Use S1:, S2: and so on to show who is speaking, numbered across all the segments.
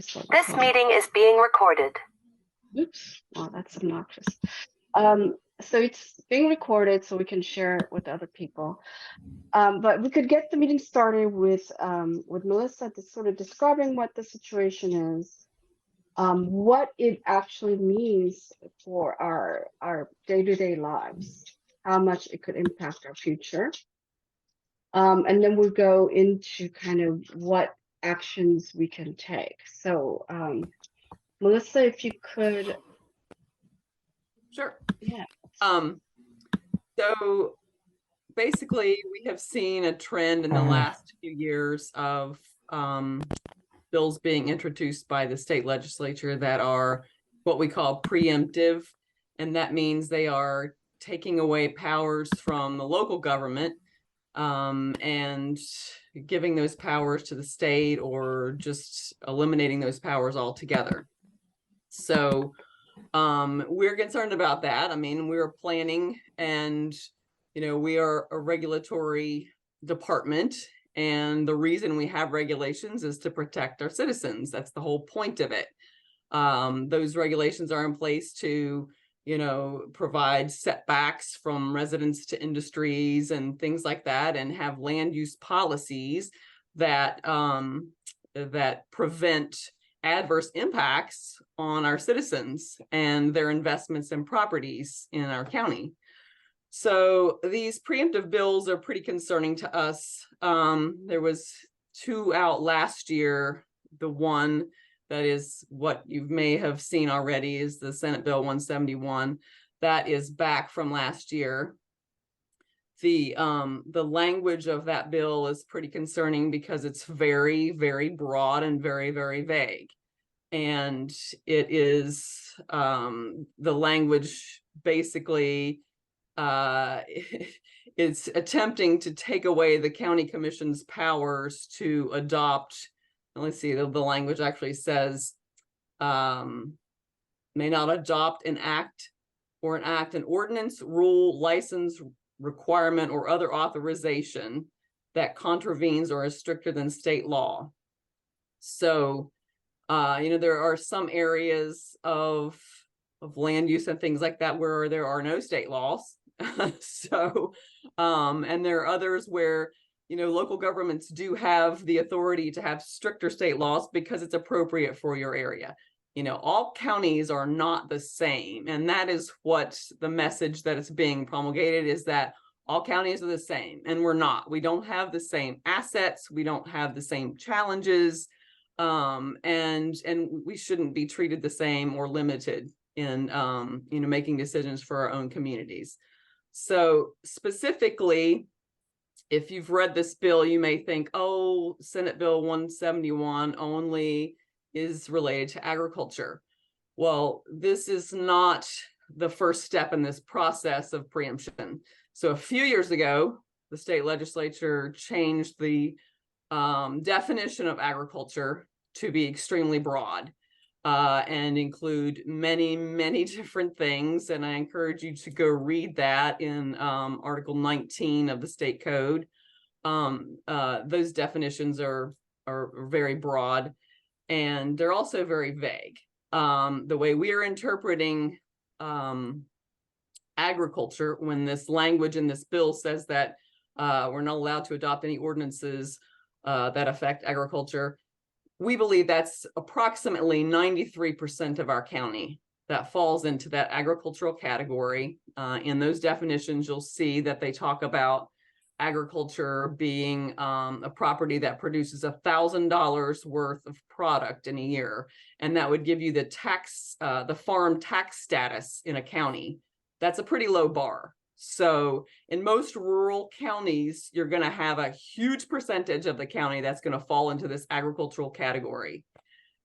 S1: is what
S2: This meeting is being recorded.
S1: Oops, well, that's obnoxious. So it's being recorded so we can share it with other people. But we could get the meeting started with Melissa sort of describing what the situation is, what it actually means for our day-to-day lives, how much it could impact our future. And then we'll go into kind of what actions we can take. So Melissa, if you could.
S3: Sure.
S1: Yeah.
S3: So basically, we have seen a trend in the last few years of bills being introduced by the state legislature that are what we call preemptive. And that means they are taking away powers from the local government and giving those powers to the state, or just eliminating those powers altogether. So we're concerned about that. I mean, we're planning, and we are a regulatory department, and the reason we have regulations is to protect our citizens. That's the whole point of it. Those regulations are in place to provide setbacks from residents to industries and things like that, and have land use policies that that prevent adverse impacts on our citizens and their investments in properties in our county. So these preemptive bills are pretty concerning to us. There was 2 out last year. The one that is what you may have seen already is the Senate Bill 171. That is back from last year. The language of that bill is pretty concerning because it's very, very broad and very, very vague. And it is the language basically it's attempting to take away the county commission's powers to adopt. Let's see, the language actually says may not adopt an act an ordinance, rule, license, requirement, or other authorization that contravenes or is stricter than state law. So there are some areas of land use and things like that where there are no state laws. So and there are others where local governments do have the authority to have stricter state laws because it's appropriate for your area. All counties are not the same, and that is what the message that is being promulgated is, that all counties are the same, and we're not. We don't have the same assets, we don't have the same challenges, and we shouldn't be treated the same or limited in making decisions for our own communities. So specifically, if you've read this bill, you may think, oh, Senate Bill 171 only is related to agriculture. Well, this is not the first step in this process of preemption. So a few years ago, the state legislature changed the definition of agriculture to be extremely broad and include many, many different things. And I encourage you to go read that in Article 19 of the state code. Those definitions are very broad, and they're also very vague. The way we are interpreting agriculture, when this language in this bill says that we're not allowed to adopt any ordinances that affect agriculture, we believe that's approximately 93% of our county that falls into that agricultural category. In those definitions, you'll see that they talk about agriculture being a property that produces $1,000 worth of product in a year, and that would give you the farm tax status in a county. That's a pretty low bar. So in most rural counties, you're going to have a huge percentage of the county that's going to fall into this agricultural category.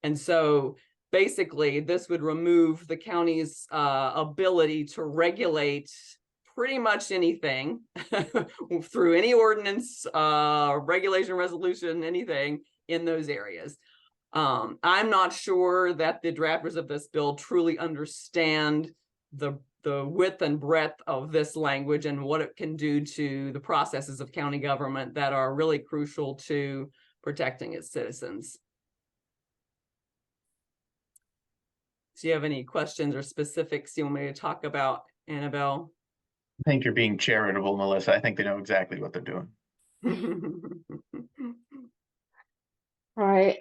S3: And so basically, this would remove the county's ability to regulate pretty much anything through any ordinance, regulation, resolution, anything in those areas. I'm not sure that the drafters of this bill truly understand the width and breadth of this language and what it can do to the processes of county government that are really crucial to protecting its citizens. Do you have any questions or specifics you want me to talk about, Annabelle?
S4: I think you're being charitable, Melissa. I think they know exactly what they're doing.
S1: Right.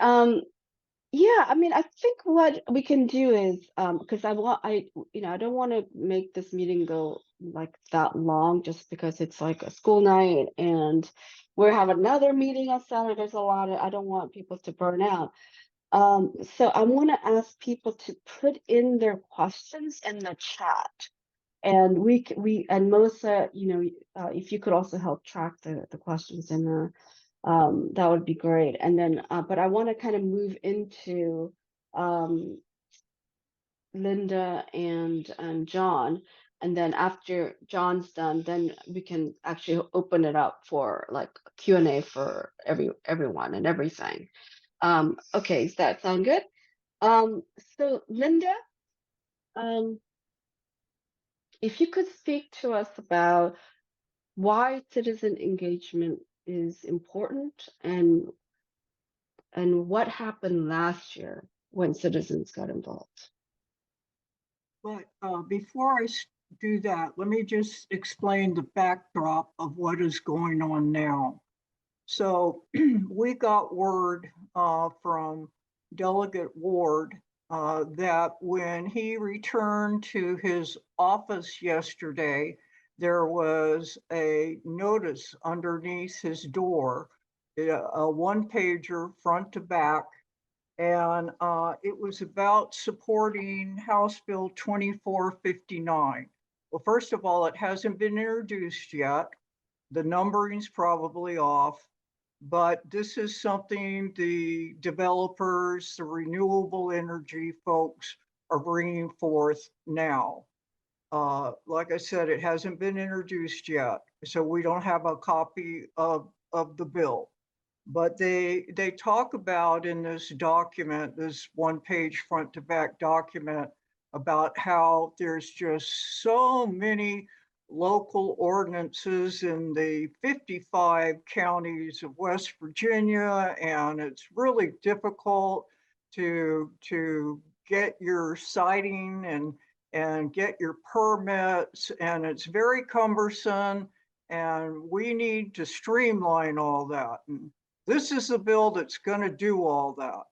S1: Yeah, I mean, I think what we can do is, because I don't want to make this meeting go like that long just because it's like a school night and we have another meeting on Saturday. There's a lot of, I don't want people to burn out. So I want to ask people to put in their questions in the chat. And and Melissa, if you could also help track the questions in there, that would be great. And then, but I want to kind of move into Linda and John, and then after John's done, then we can actually open it up for like Q&A for everyone and everything. Okay, does that sound good? So Linda, if you could speak to us about why citizen engagement is important and what happened last year when citizens got involved.
S5: But before I do that, let me just explain the backdrop of what is going on now. So we got word from Delegate Ward that when he returned to his office yesterday, there was a notice underneath his door, a one-pager front to back, and it was about supporting House Bill 2459. Well, first of all, it hasn't been introduced yet. The numbering's probably off, but this is something the developers, the renewable energy folks are bringing forth now. Like I said, it hasn't been introduced yet, so we don't have a copy of the bill. But they talk about in this document, this one-page front to back document, about how there's just so many local ordinances in the 55 counties of West Virginia, and it's really difficult to get your siting and get your permits, and it's very cumbersome, and we need to streamline all that. And this is the bill that's going to do all that.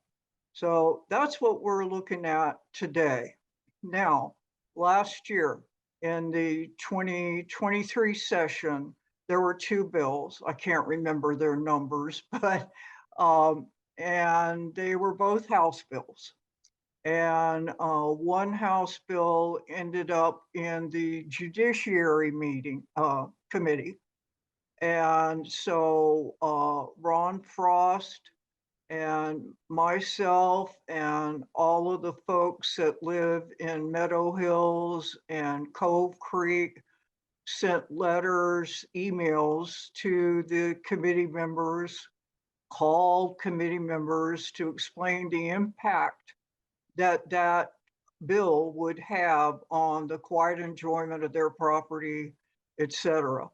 S5: So that's what we're looking at today. Now, last year in the 2023 session, there were two bills. I can't remember their numbers, but and they were both House bills. And one House bill ended up in the Judiciary Committee. And so Ron Frost and myself and all of the folks that live in Meadow Hills and Cove Creek sent letters, emails to the committee members, called committee members to explain the impact that that bill would have on the quiet enjoyment of their property, etc.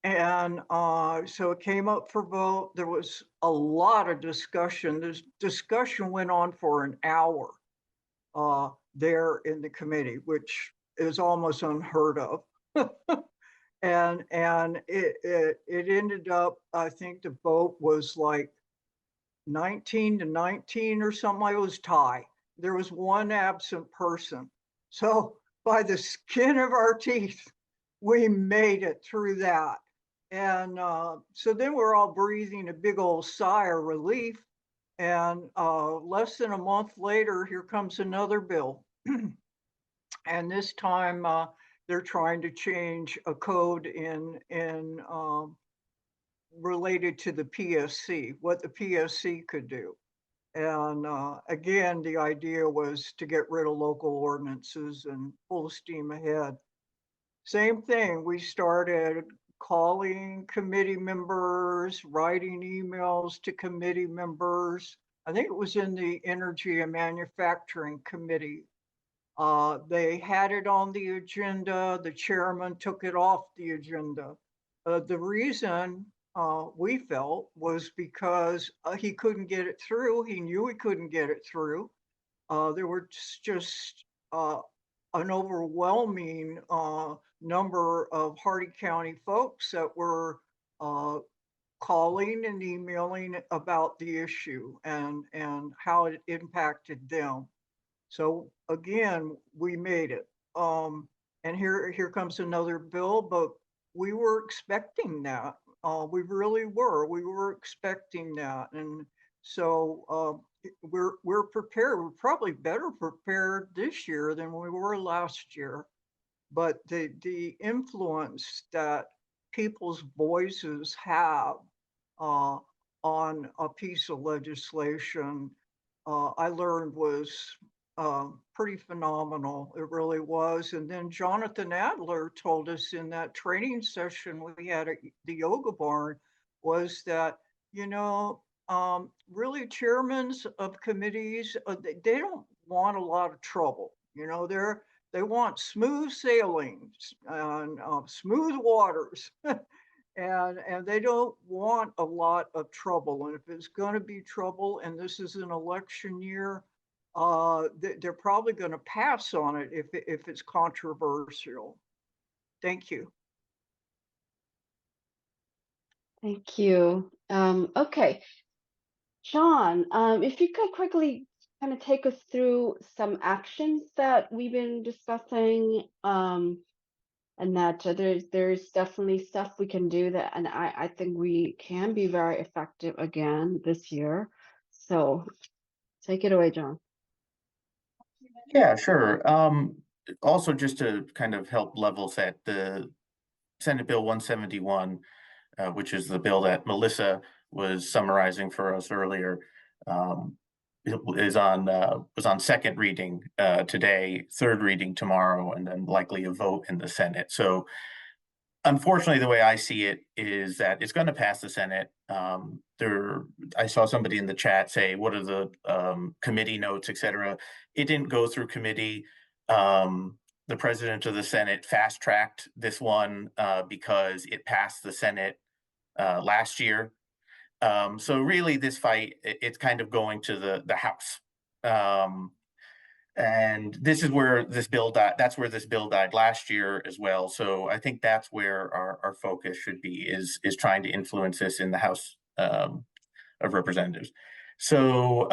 S5: And so it came up for vote. There was a lot of discussion. This discussion went on for an hour there in the committee, which is almost unheard of. and it ended up, I think the vote was like 19-19 or something. It was tie. There was one absent person. So by the skin of our teeth, we made it through that. And so then we're all breathing a big old sigh of relief. And less than a month later, here comes another bill. And this time they're trying to change a code in related to the PSC, what the PSC could do. And again, the idea was to get rid of local ordinances and full steam ahead. Same thing, we started calling committee members, writing emails to committee members. I think it was in the Energy and Manufacturing Committee. They had it on the agenda. The chairman took it off the agenda. The reason we felt was because he couldn't get it through. He knew he couldn't get it through. There were just an overwhelming number of Hardy County folks that were calling and emailing about the issue and how it impacted them. So again, we made it. And here comes another bill, but we were expecting that. We really were. We were expecting that, and so we're prepared. We're probably better prepared this year than we were last year. But the influence that people's voices have on a piece of legislation, I learned was pretty phenomenal. It really was. And then Jonathan Adler told us in that training session we had at the yoga barn was that, really chairmen of committees, they don't want a lot of trouble. They want smooth sailing and smooth waters. And they don't want a lot of trouble. And if it's going to be trouble, and this is an election year, they're probably going to pass on it if it's controversial. Thank you.
S1: Thank you. Okay, John, if you could quickly kind of take us through some actions that we've been discussing, and that there's definitely stuff we can do that, and I think we can be very effective again this year. So take it away, John.
S4: Yeah, sure. Also, just to kind of help level set, the Senate Bill 171, which is the bill that Melissa was summarizing for us earlier, was on second reading today, third reading tomorrow, and then likely a vote in the Senate. So unfortunately, the way I see it is that it's going to pass the Senate. I saw somebody in the chat say, what are the committee notes, et cetera. It didn't go through committee. The president of the Senate fast-tracked this one because it passed the Senate last year. So really this fight, it's kind of going to the House. And this is where this bill died. That's where this bill died last year as well. So I think that's where our focus should be, is trying to influence this in the House of Representatives. So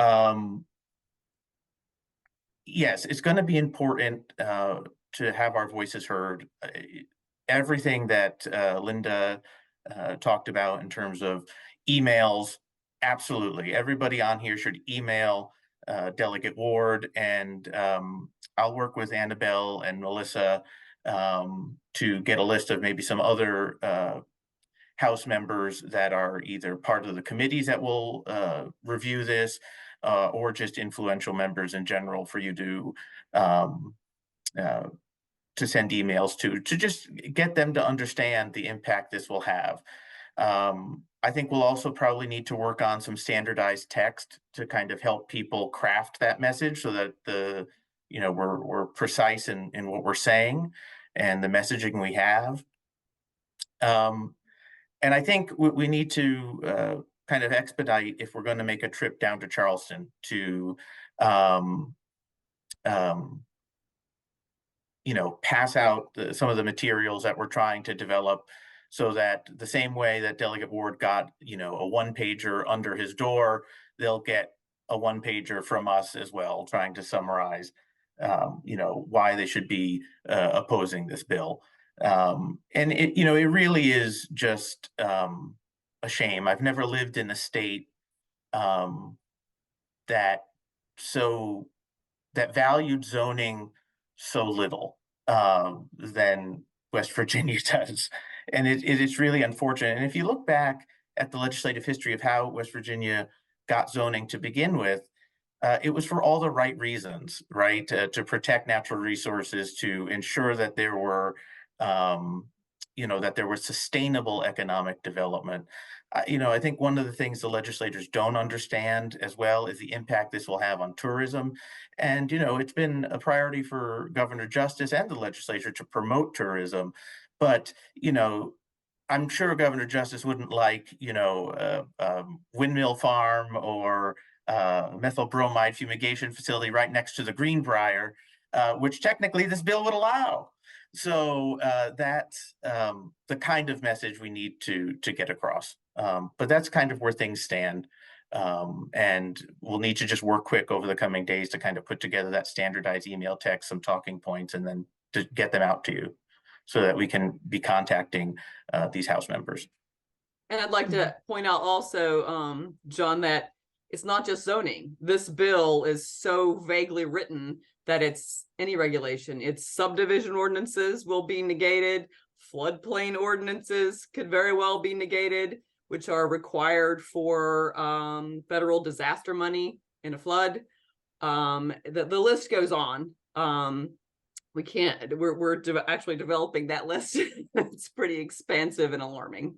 S4: yes, it's going to be important to have our voices heard. Everything that Linda talked about in terms of emails, absolutely. Everybody on here should email Delegate Ward, and I'll work with Annabel and Melissa to get a list of maybe some other House members that are either part of the committees that will review this or just influential members in general for you to send emails to just get them to understand the impact this will have. I think we'll also probably need to work on some standardized text to kind of help people craft that message so that we're precise in what we're saying and the messaging we have. And I think we need to kind of expedite if we're going to make a trip down to Charleston to pass out some of the materials that we're trying to develop, so that the same way that Delegate Ward got, a one-pager under his door, they'll get a one-pager from us as well, trying to summarize, why they should be opposing this bill. And it really is just a shame. I've never lived in a state that valued zoning so little than West Virginia does. And it is really unfortunate. And if you look back at the legislative history of how West Virginia got zoning to begin with, it was for all the right reasons, right? To protect natural resources, to ensure that there were, sustainable economic development. I think one of the things the legislators don't understand as well is the impact this will have on tourism. And, it's been a priority for Governor Justice and the legislature to promote tourism. But, I'm sure Governor Justice wouldn't like, a windmill farm or methyl bromide fumigation facility right next to the Greenbrier, which technically this bill would allow. So that's the kind of message we need to get across. But that's kind of where things stand. And we'll need to just work quick over the coming days to kind of put together that standardized email text, some talking points, and then to get them out to you so that we can be contacting these House members.
S3: And I'd like to point out also, John, that it's not just zoning. This bill is so vaguely written that it's any regulation. It's subdivision ordinances will be negated. Floodplain ordinances could very well be negated, which are required for federal disaster money in a flood. The list goes on. We can't, we're actually developing that list. It's pretty expansive and alarming.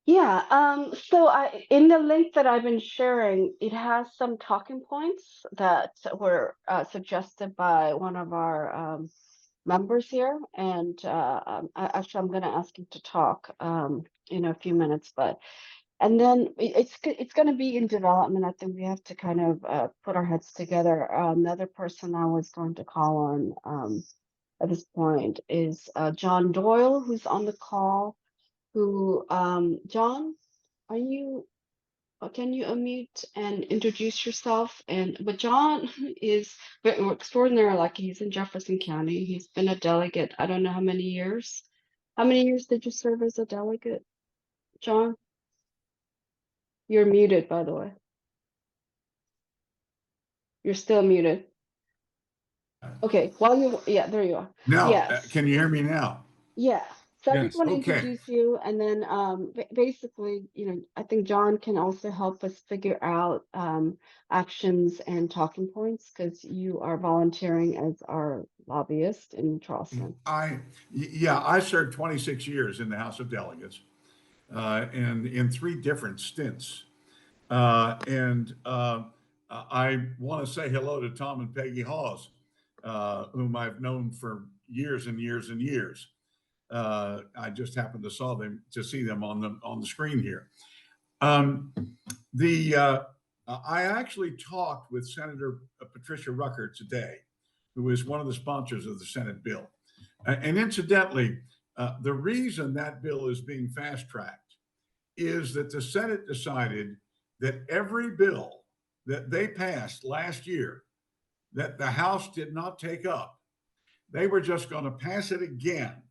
S1: Yeah, so in the link that I've been sharing, it has some talking points that were suggested by one of our members here, and actually I'm going to ask him to talk in a few minutes, and then it's going to be in development. I think we have to kind of put our heads together. Another person I was going to call on at this point is John Doyle, who's on the call. John, can you unmute and introduce yourself? But John is extraordinary, like he's in Jefferson County. He's been a delegate, I don't know how many years. How many years did you serve as a delegate, John? You're muted, by the way. You're still muted. Okay, yeah, there you are.
S6: Now,
S1: Yes.
S6: can you hear me now?
S1: Yeah. So I
S6: Yes,
S1: just want to
S6: okay.
S1: introduce you, and then basically, I think John can also help us figure out actions and talking points, because you are volunteering as our lobbyist in Charleston.
S6: I served 26 years in the House of Delegates, and in 3 different stints. I want to say hello to Tom and Peggy Hawes, whom I've known for years and years and years. I just happened to see them on the screen here. I actually talked with Senator Patricia Rucker today, who is one of the sponsors of the Senate bill. And incidentally, the reason that bill is being fast-tracked is that the Senate decided that every bill that they passed last year that the House did not take up, they were just going to pass it again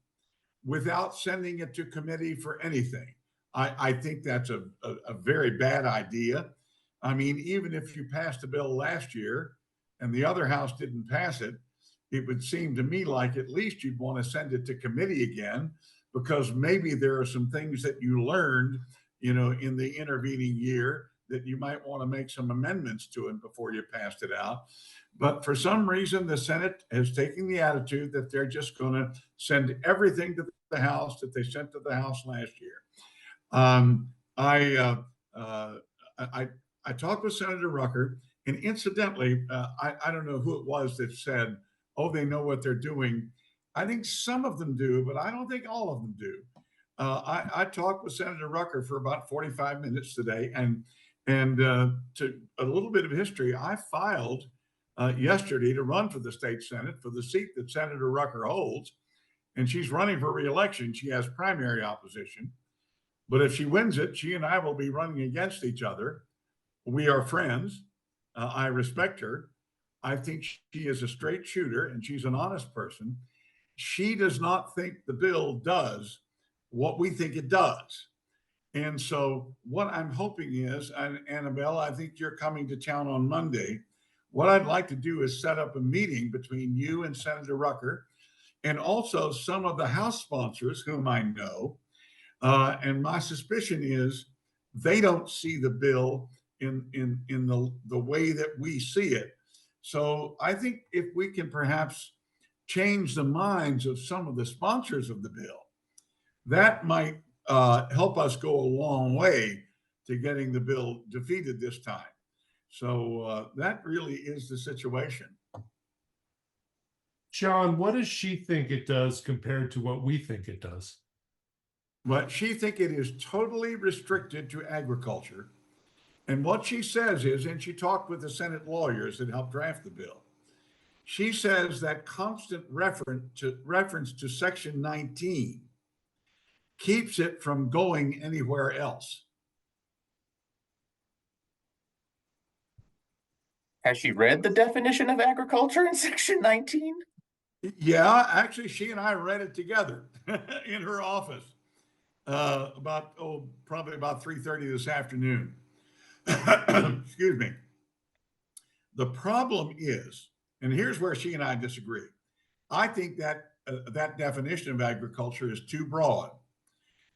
S6: without sending it to committee for anything. I think that's a very bad idea. I mean, even if you passed a bill last year and the other House didn't pass it, it would seem to me like at least you'd want to send it to committee again, because maybe there are some things that you learned, in the intervening year that you might want to make some amendments to it before you passed it out. But for some reason, the Senate has taken the attitude that they're just going to send everything to the House that they sent to the House last year. I talked with Senator Rucker, and incidentally, I don't know who it was that said, "Oh, they know what they're doing." I think some of them do, but I don't think all of them do. I talked with Senator Rucker for about 45 minutes today, and to a little bit of history, I filed yesterday to run for the state Senate for the seat that Senator Rucker holds, and she's running for re-election. She has primary opposition, but if she wins it, she and I will be running against each other. We are friends. I respect her. I think she is a straight shooter, and she's an honest person. She does not think the bill does what we think it does. And so what I'm hoping is, and Annabelle, I think you're coming to town on Monday. What I'd like to do is set up a meeting between you and Senator Rucker, and also some of the House sponsors whom I know. And my suspicion is they don't see the bill in the way that we see it. So I think if we can perhaps change the minds of some of the sponsors of the bill, that might help us go a long way to getting the bill defeated this time. So that really is the situation.
S7: John, what does she think it does compared to what we think it does?
S6: But she thinks it is totally restricted to agriculture. And what she says is, and she talked with the Senate lawyers that helped draft the bill, she says that constant reference to Section 19 keeps it from going anywhere else.
S4: Has she read the definition of agriculture in Section 19?
S6: Yeah, actually, she and I read it together in her office probably about 3:30 this afternoon. Excuse me. The problem is, and here's where she and I disagree. I think that that definition of agriculture is too broad.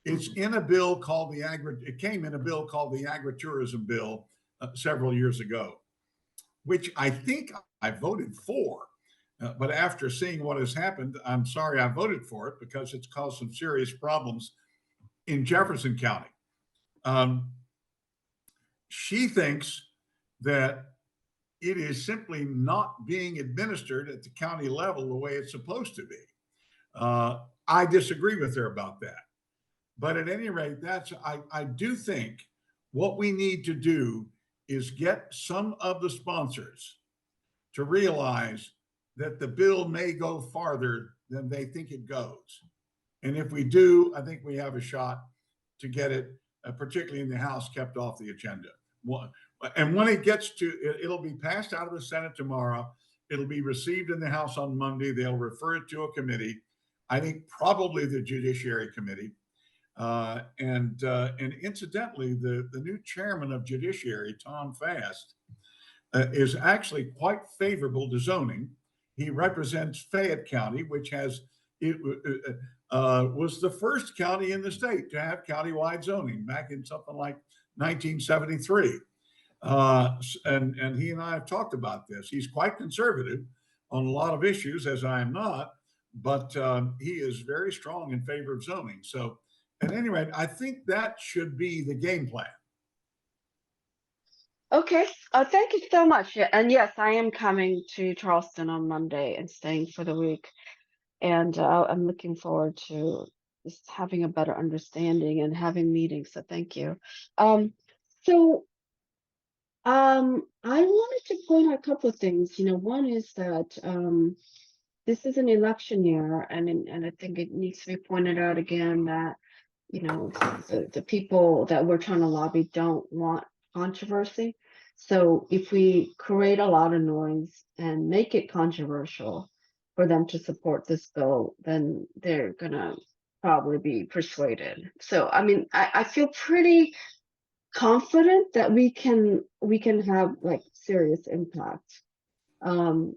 S6: It's in a bill called it came in a bill called the Agritourism Bill several years ago, which I think I voted for. But after seeing what has happened, I'm sorry I voted for it because it's caused some serious problems in Jefferson County. She thinks that it is simply not being administered at the county level the way it's supposed to be. I disagree with her about that. But at any rate, I do think what we need to do is get some of the sponsors to realize that the bill may go farther than they think it goes. And if we do, I think we have a shot to get it, particularly in the House, kept off the agenda. And when it gets to, it'll be passed out of the Senate tomorrow. It'll be received in the House on Monday. They'll refer it to a committee. I think probably the Judiciary Committee. And incidentally, the new chairman of Judiciary, Tom Fast, is actually quite favorable to zoning. He represents Fayette County, which was the first county in the state to have countywide zoning back in something like 1973. And he and I have talked about this. He's quite conservative on a lot of issues, as I am not, but he is very strong in favor of zoning. So at any rate, I think that should be the game plan.
S1: Okay, thank you so much. Yeah, and yes, I am coming to Charleston on Monday and staying for the week. And I'm looking forward to just having a better understanding and having meetings. So thank you. I wanted to point out a couple of things. One is that this is an election year, and I think it needs to be pointed out again that the people that we're trying to lobby don't want controversy. So if we create a lot of noise and make it controversial for them to support this bill, then they're gonna probably be persuaded. So I mean, I feel pretty confident that we can have like serious impact. Another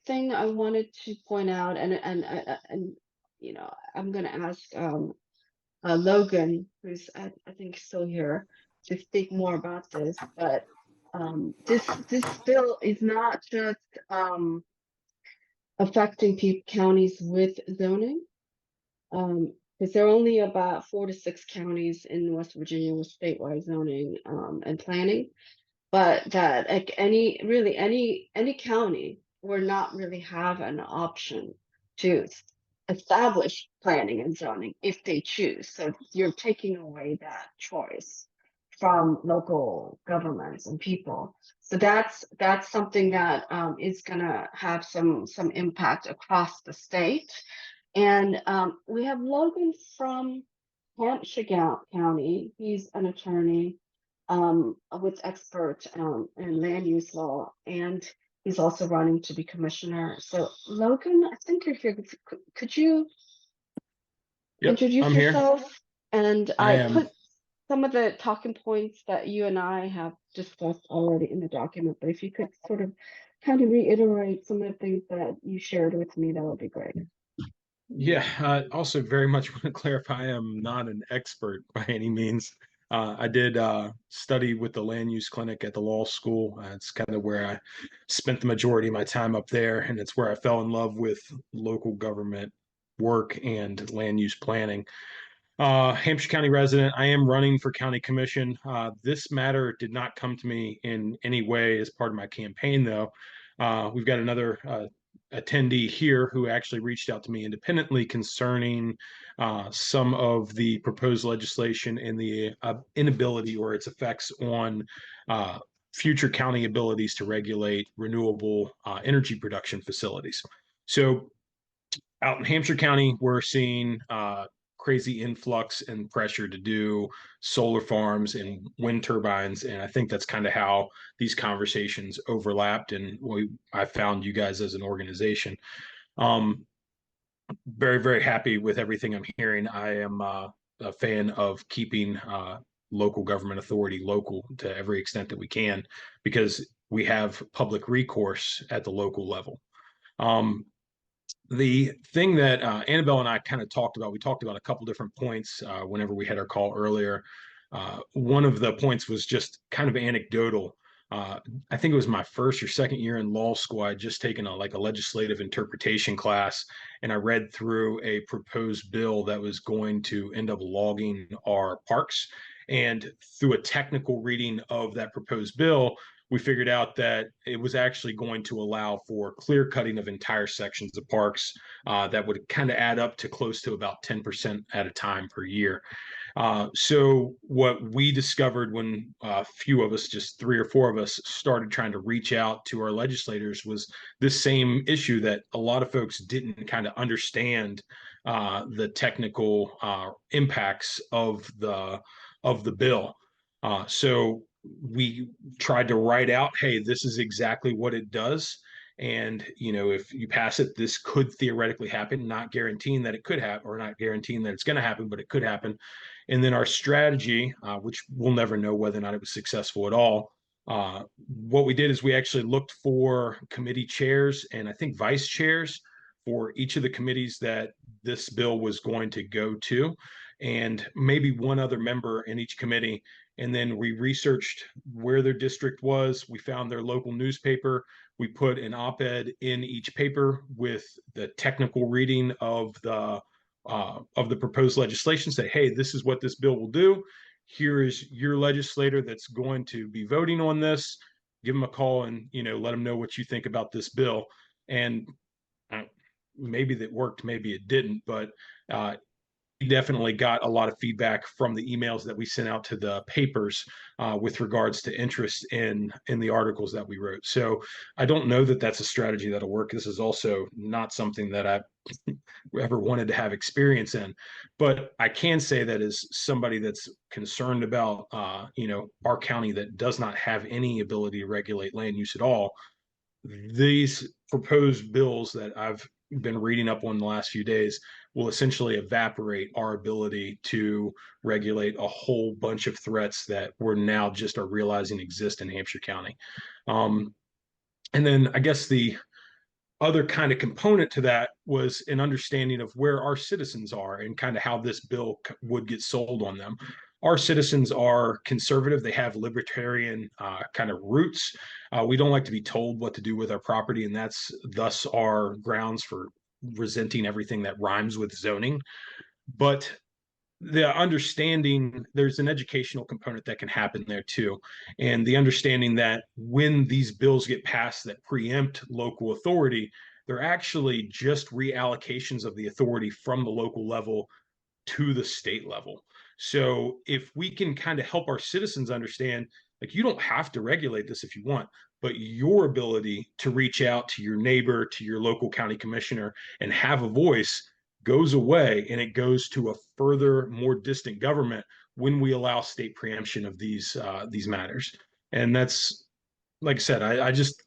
S1: thing I wanted to point out, and I'm gonna ask Logan, who's I think still here, to speak more about this. But this bill is not just affecting counties with zoning, because there are only about 4 to 6 counties in West Virginia with statewide zoning and planning, but that like any county would not really have an option to establish planning and zoning if they choose. So you're taking away that choice from local governments and people. So that's something that is gonna have some impact across the state. And we have Logan from Hampshire County. He's an attorney with expert in land use law, and he's also running to be commissioner. So Logan, I think you're here. Could you introduce yourself? And I put some of the talking points that you and I have discussed already in the document, but if you could sort of kind of reiterate some of the things that you shared with me, that would be great.
S8: Yeah, I also very much want to clarify I am not an expert by any means. I did study with the land use clinic at the law school. It's kind of where I spent the majority of my time up there, and it's where I fell in love with local government work and land use planning. Hampshire County resident. I am running for county commission. This matter did not come to me in any way as part of my campaign, though. We've got another attendee here who actually reached out to me independently concerning some of the proposed legislation and the inability or its effects on future county abilities to regulate renewable energy production facilities. So out in Hampshire County, we're seeing crazy influx and pressure to do solar farms and wind turbines. And I think that's kind of how these conversations overlapped. And I found you guys as an organization. Very, very happy with everything I'm hearing. I am a fan of keeping local government authority local to every extent that we can, because we have public recourse at the local level. The thing that Annabelle and I kind of talked about, we talked about a couple different points whenever we had our call earlier. One of the points was just kind of anecdotal. I think it was my first or second year in law school. I'd just taken a legislative interpretation class, and I read through a proposed bill that was going to end up logging our parks. And through a technical reading of that proposed bill, we figured out that it was actually going to allow for clear cutting of entire sections of parks that would kind of add up to close to about 10% at a time per year. So what we discovered when a few of us, just 3 or 4 of us, started trying to reach out to our legislators was this same issue, that a lot of folks didn't kind of understand the technical impacts of the bill. So we tried to write out, hey, this is exactly what it does. And, if you pass it, this could theoretically happen, not guaranteeing that it could happen, or not guaranteeing that it's going to happen, but it could happen. And then our strategy, which we'll never know whether or not it was successful at all. What we did is we actually looked for committee chairs and I think vice chairs for each of the committees that this bill was going to go to, and maybe one other member in each committee. And then we researched where their district was. We found their local newspaper. We put an op-ed in each paper with the technical reading of the proposed legislation. Say, hey, this is what this bill will do. Here is your legislator that's going to be voting on this. Give them a call and let them know what you think about this bill. And maybe that worked, maybe it didn't, but definitely got a lot of feedback from the emails that we sent out to the papers with regards to interest in the articles that we wrote. So I don't know that that's a strategy that'll work. This is also not something that I've ever wanted to have experience in, but I can say that as somebody that's concerned about our county that does not have any ability to regulate land use at all, these proposed bills that I've been reading up on the last few days will essentially evaporate our ability to regulate a whole bunch of threats that we're now just are realizing exist in Hampshire County. And then I guess the other kind of component to that was an understanding of where our citizens are and kind of how this bill would get sold on them. Our citizens are conservative. They have libertarian kind of roots. We don't like to be told what to do with our property, and that's thus our grounds for resenting everything that rhymes with zoning. But the understanding, there's an educational component that can happen there too. And the understanding that when these bills get passed that preempt local authority, they're actually just reallocations of the authority from the local level to the state level. So if we can kind of help our citizens understand, like, you don't have to regulate this if you want, but your ability to reach out to your neighbor, to your local county commissioner, and have a voice goes away, and it goes to a further, more distant government when we allow state preemption of these matters. And that's, like I said,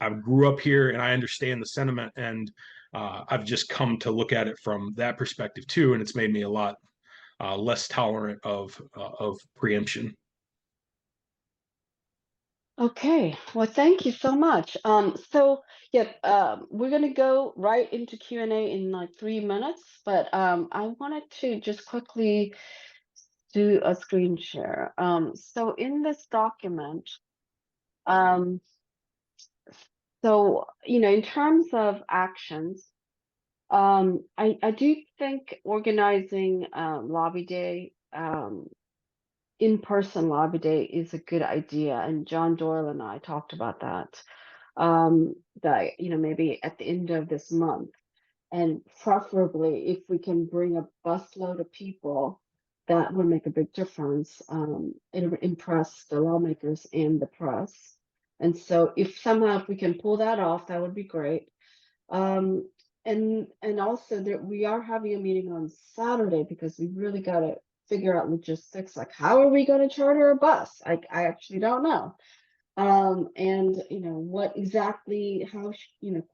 S8: I grew up here and I understand the sentiment, and I've just come to look at it from that perspective too, and it's made me a lot less tolerant of preemption.
S1: Okay, well, thank you so much. So yeah, we're gonna go right into Q&A in like 3 minutes, but I wanted to just quickly do a screen share. So in this document, so in terms of actions, I do think organizing lobby day, in-person lobby day is a good idea, and John Doyle and I talked about that. that, maybe at the end of this month. And preferably, if we can bring a busload of people, that would make a big difference. It would impress the lawmakers and the press. And so if somehow if we can pull that off, that would be great. And also that we are having a meeting on Saturday because we really got to figure out logistics, like how are we going to charter a bus? I actually don't know. And what exactly, how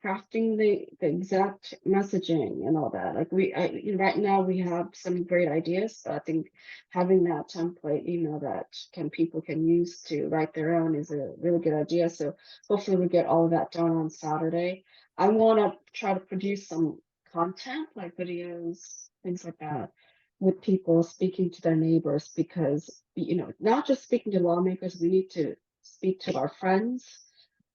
S1: crafting the exact messaging and all that. Like right now we have some great ideas, but I think having that template that people can use to write their own is a really good idea. So hopefully we get all of that done on Saturday. I want to try to produce some content like videos, things like that, with people speaking to their neighbors, because not just speaking to lawmakers, we need to speak to our friends,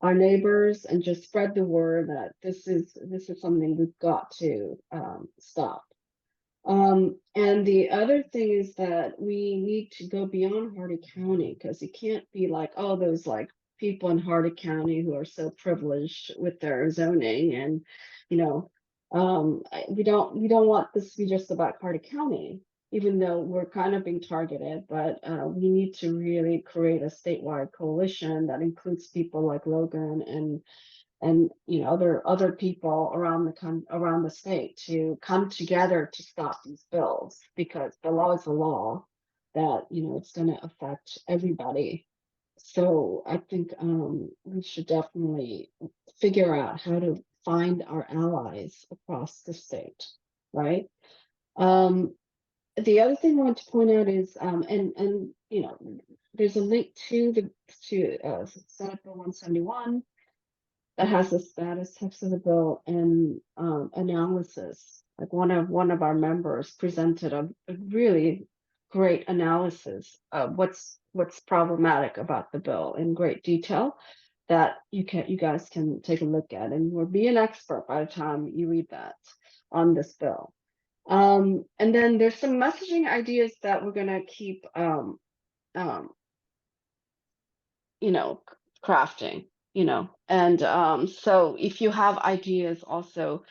S1: our neighbors, and just spread the word that this is something we've got to stop. And the other thing is that we need to go beyond Hardy County, because it can't be like, oh, those like people in Hardy County who are so privileged with their zoning, and we don't want this to be just about Hardy County, even though we're kind of being targeted. But we need to really create a statewide coalition that includes people like Logan and other people around the state to come together to stop these bills, because the law is a law that it's going to affect everybody. So I think we should definitely figure out how to find our allies across the state, right? The other thing I want to point out is, and there's a link to Senate Bill 171 that has the status text of the bill and analysis. Like one of our members presented a really great analysis of what's problematic about the bill in great detail that you guys can take a look at, and you'll be an expert by the time you read that on this bill. And then there's some messaging ideas that we're gonna keep crafting, and so if you have ideas also,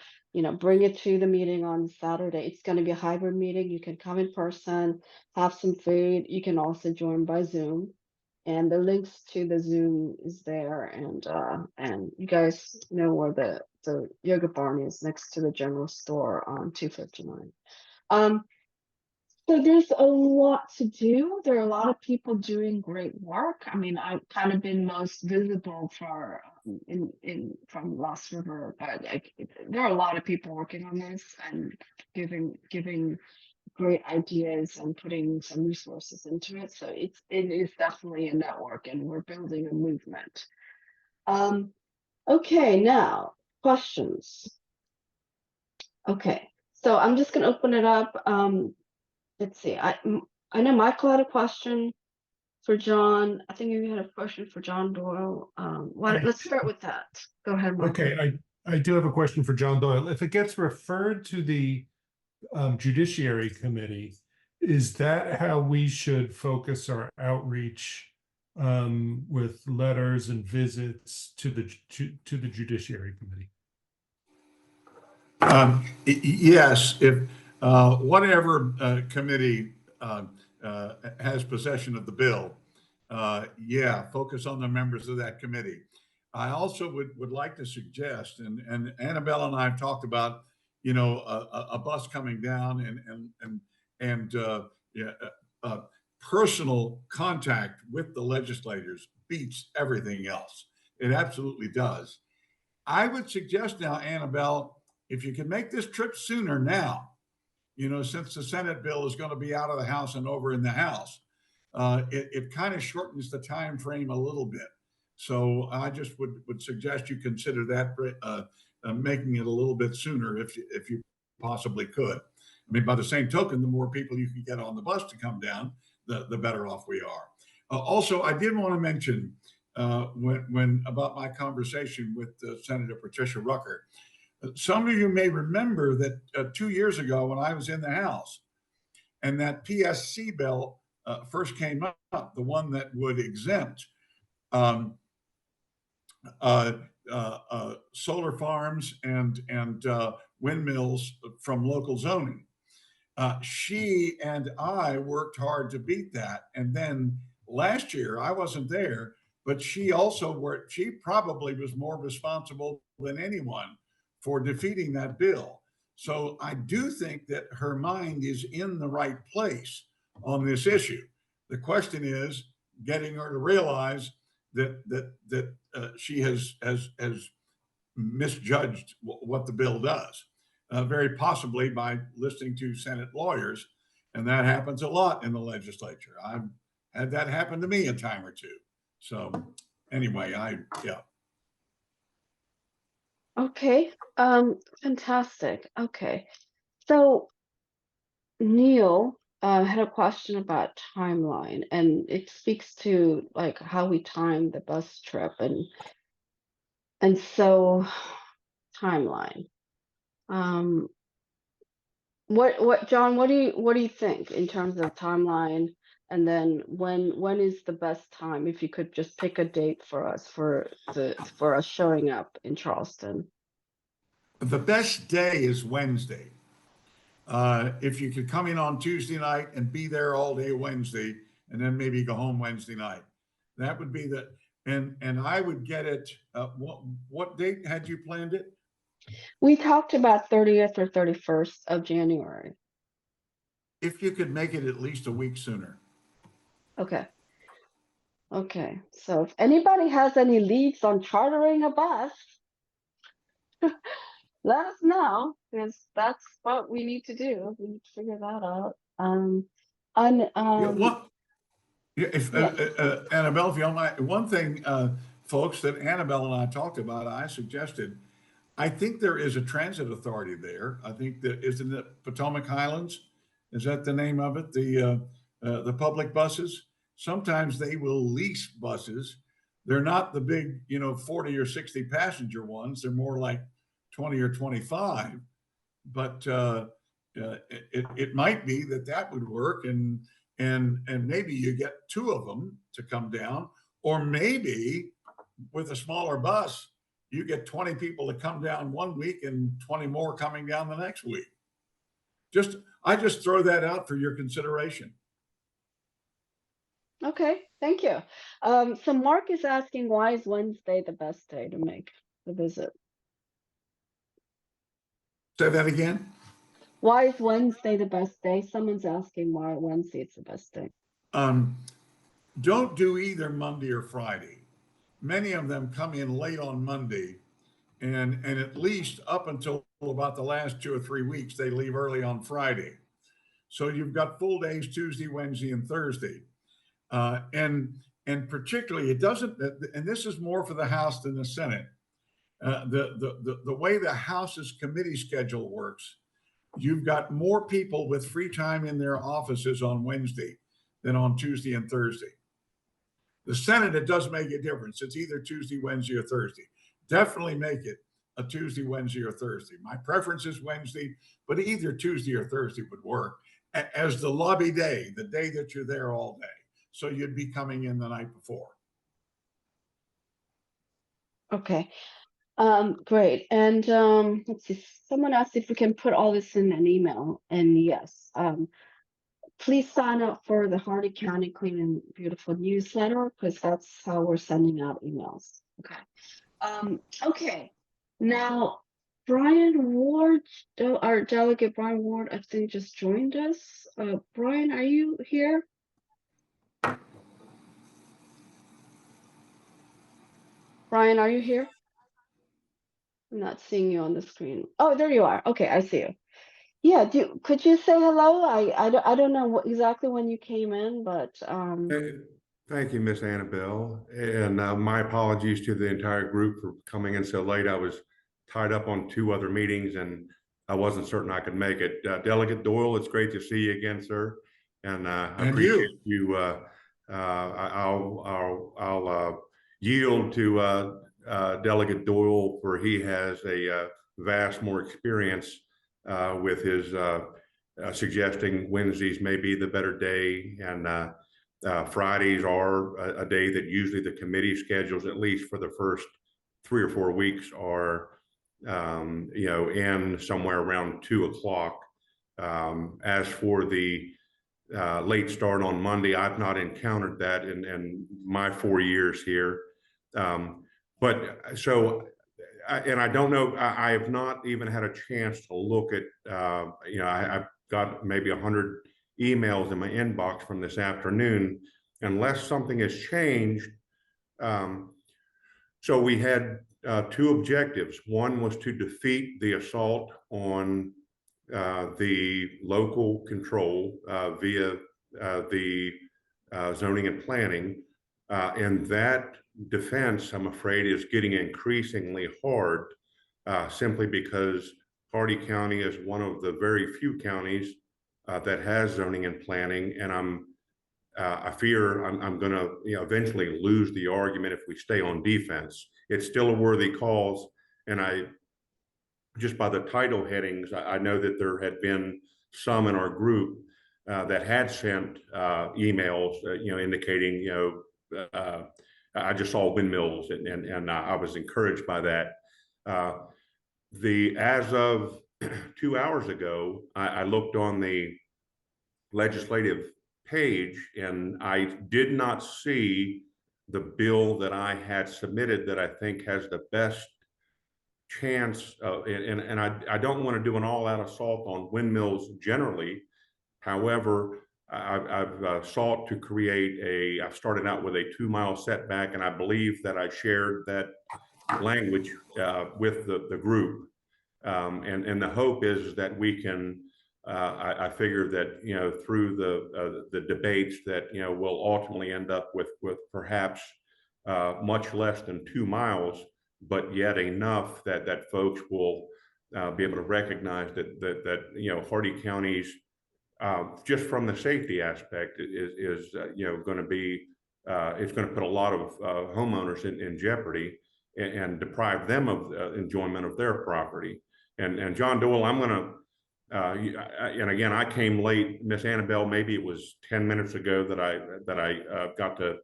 S1: bring it to the meeting on Saturday. It's going to be a hybrid meeting. You can come in person, have some food. You can also join by Zoom, and the links to the Zoom is there. And you guys know where the yoga barn is, next to the general store on 259. So there's a lot to do. There are a lot of people doing great work. I mean, I've kind of been most visible for from Lost River, but there are a lot of people working on this and giving great ideas and putting some resources into it. So it is definitely a network, and we're building a movement. Okay, now questions. Okay, so I'm just gonna open it up. Let's see. I know Michael had a question for John. I think you had a question for John Doyle. Let's start with that. Go ahead, Michael.
S7: Okay, I do have a question for John Doyle. If it gets referred to the Judiciary Committee, is that how we should focus our outreach with letters and visits to the Judiciary Committee?
S6: Yes, if whatever committee has possession of the bill, focus on the members of that committee. I also would like to suggest, and Annabelle and I have talked about, a bus coming down and personal contact with the legislators beats everything else. It absolutely does. I would suggest now, Annabelle, if you can make this trip sooner now, since the Senate bill is going to be out of the House and over in the House, it kind of shortens the time frame a little bit. So I just would suggest you consider that, making it a little bit sooner if you possibly could. I mean, by the same token, the more people you can get on the bus to come down, the better off we are. Also, I did want to mention when about my conversation with Senator Patricia Rucker. Some of you may remember that 2 years ago when I was in the House and that PSC bill first came up, the one that would exempt solar farms and windmills from local zoning. She and I worked hard to beat that. And then last year, I wasn't there, but she also worked, she probably was more responsible than anyone for defeating that bill. So I do think that her mind is in the right place on this issue. The question is getting her to realize that she has misjudged what the bill does, very possibly by listening to Senate lawyers, and that happens a lot in the legislature. I've had that happen to me a time or two. So anyway, yeah.
S1: Okay, fantastic. Okay, so Neil had a question about timeline, and it speaks to like how we time the bus trip, and so timeline. What John, what do you think in terms of timeline? And then when is the best time, if you could just pick a date for us for us showing up in Charleston?
S6: The best day is Wednesday. If you could come in on Tuesday night and be there all day Wednesday, and then maybe go home Wednesday night, that would be and I would get it. What date had you planned it?
S1: We talked about 30th or 31st of January.
S6: If you could make it at least a week sooner.
S1: Okay. Okay. So if anybody has any leads on chartering a bus, let us know, because that's what we need to do. We need to figure that out.
S6: Annabelle, if you don't mind, one thing, folks, that Annabelle and I talked about, I suggested, I think there is a transit authority there. I think that, isn't it Potomac Highlands? Is that the name of it? The public buses? Sometimes they will lease buses. They're not the big, 40 or 60 passenger ones. They're more like 20 or 25. But it might be that would work, and maybe you get two of them to come down, or maybe with a smaller bus, you get 20 people to come down one week and 20 more coming down the next week. I just throw that out for your consideration.
S1: Okay, thank you. So Mark is asking, why is Wednesday the best day to make the visit?
S6: Say that again.
S1: Why is Wednesday the best day? Someone's asking why Wednesday is the best day.
S6: Don't do either Monday or Friday. Many of them come in late on Monday, and at least up until about the last 2 or 3 weeks, they leave early on Friday. So you've got full days Tuesday, Wednesday, and Thursday. And particularly, it doesn't, and this is more for the House than the Senate. The way the House's committee schedule works, you've got more people with free time in their offices on Wednesday than on Tuesday and Thursday. The Senate, it does make a difference. It's either Tuesday, Wednesday, or Thursday. Definitely make it a Tuesday, Wednesday, or Thursday. My preference is Wednesday, but either Tuesday or Thursday would work as the lobby day, the day that you're there all day. So you'd be coming in the night before.
S1: Okay, great. And let's see, someone asked if we can put all this in an email, and yes. Please sign up for the Hardy County Clean and Beautiful newsletter, because that's how we're sending out emails. Okay. Okay. Now, Bryan Ward, our delegate Bryan Ward, I think just joined us. Bryan, are you here? Bryan, are you here? I'm not seeing you on the screen. Oh, there you are. Okay, I see you. Yeah, could you say hello? I don't know exactly when you came in, but
S9: Thank you, Miss Annabelle, and my apologies to the entire group for coming in so late. I was tied up on 2 other meetings, and I wasn't certain I could make it. Delegate Doyle, it's great to see you again, sir, and I appreciate you. I'll yield to Delegate Doyle, for he has a vast more experience with his suggesting Wednesdays may be the better day, and Fridays are a day that usually the committee schedules, at least for the first 3 or 4 weeks are, in somewhere around 2 o'clock. As for the late start on Monday, I've not encountered that in my 4 years here. But so, and I don't know, I have not even had a chance to look at, I've got maybe 100 emails in my inbox from this afternoon, unless something has changed. So we had 2 objectives. One was to defeat the assault on the local control via the zoning and planning. And that defense, I'm afraid, is getting increasingly hard simply because Hardy County is one of the very few counties that has zoning and planning. And I fear I'm going to eventually lose the argument if we stay on defense. It's still a worthy cause. And just by the title headings, I know that there had been some in our group that had sent emails, indicating, I just saw windmills, and I was encouraged by that. As of 2 hours ago, I looked on the legislative page, and I did not see the bill that I had submitted that I think has the best chance, and I don't want to do an all-out assault on windmills generally. However, I've sought to create I've started out with a 2-mile setback, and I believe that I shared that language with the group. And the hope is that we can, I figure that, through the debates that, we'll ultimately end up with perhaps much less than 2 miles, but yet enough that folks will be able to recognize that Hardy County's, just from the safety aspect, is going to be, it's going to put a lot of homeowners in jeopardy and deprive them of enjoyment of their property. And John Doyle, I'm going to, and again, I came late, Miss Annabelle, maybe it was 10 minutes ago that I got to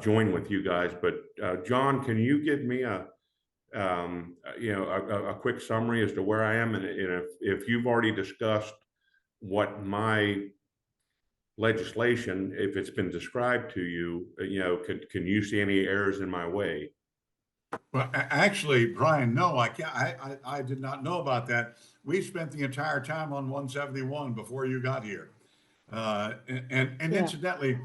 S9: join with you guys. But John, can you give me a quick summary as to where I am, and if you've already discussed what my legislation, if it's been described to you, can you see any errors in my way?
S6: Well, actually, Brian, no, I did not know about that. We spent the entire time on 171 before you got here. And incidentally,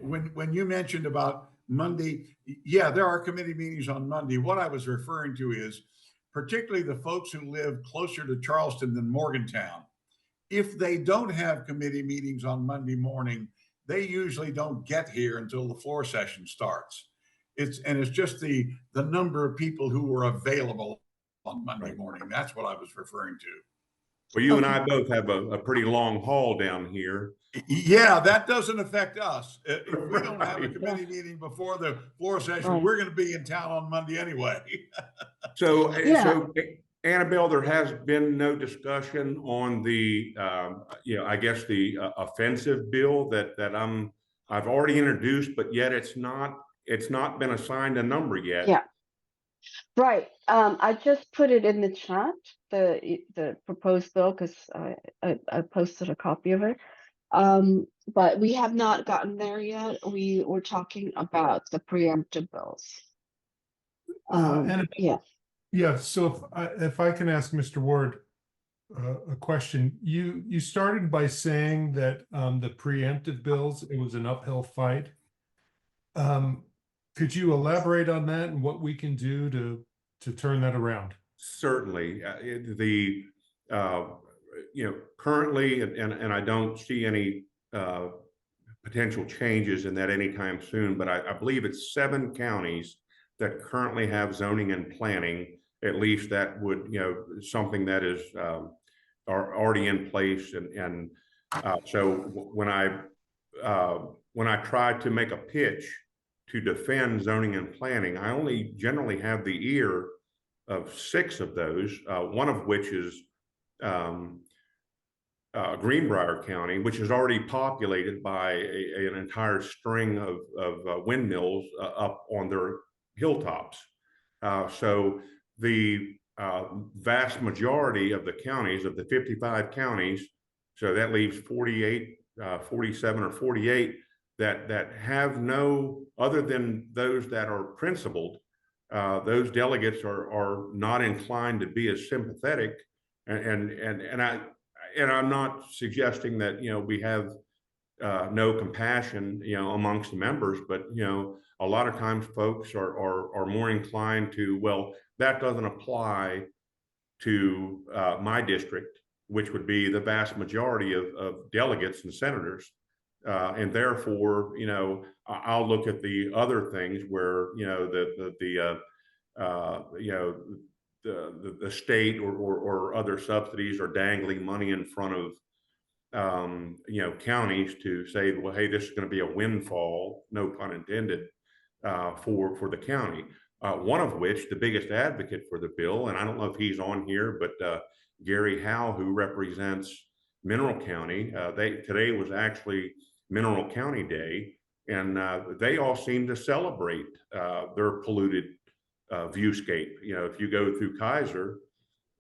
S6: when you mentioned about Monday, yeah, there are committee meetings on Monday. What I was referring to is particularly the folks who live closer to Charleston than Morgantown. If they don't have committee meetings on Monday morning, they usually don't get here until the floor session starts. It's just the number of people who were available on Monday morning. That's what I was referring to.
S9: Well, you and I both have a pretty long haul down here.
S6: Yeah, that doesn't affect us. If we don't have a committee meeting before the floor session, we're going to be in town on Monday anyway.
S9: So Annabelle, there has been no discussion on the, I guess the offensive bill that I've already introduced, but yet it's not been assigned a number yet.
S1: Yeah. Right. I just put it in the chat, the proposed bill, because I posted a copy of it. But we have not gotten there yet. We were talking about the preemptive bills.
S7: Yeah. So if I can ask Mr. Ward a question, you started by saying that the preemptive bills, it was an uphill fight. Could you elaborate on that and what we can do to turn that around?
S9: Certainly. Currently, and I don't see any potential changes in that anytime soon, but I believe it's 7 counties that currently have zoning and planning. At least that would, something that is are already in place. And so when I try to make a pitch to defend zoning and planning, I only generally have the ear of 6 of those, one of which is Greenbrier County, which is already populated by an entire string of windmills up on their hilltops. So the vast majority of the counties, of the 55 counties, so that leaves 48, 47 or 48 that have no, other than those that are principled, those delegates are not inclined to be as sympathetic. And I'm not suggesting that, you know, we have no compassion, you know, amongst the members, but, you know, a lot of times folks are more inclined to, well, that doesn't apply to my district, which would be the vast majority of delegates and senators. And therefore, you know, I'll look at the other things where, you know, the state or other subsidies are dangling money in front of you know, counties to say, well, hey, this is going to be a windfall, no pun intended, for the county. One of which, the biggest advocate for the bill, and I don't know if he's on here, but Gary Howe, who represents Mineral County, today was actually Mineral County Day, and they all seem to celebrate their polluted viewscape. You know, if you go through Kaiser,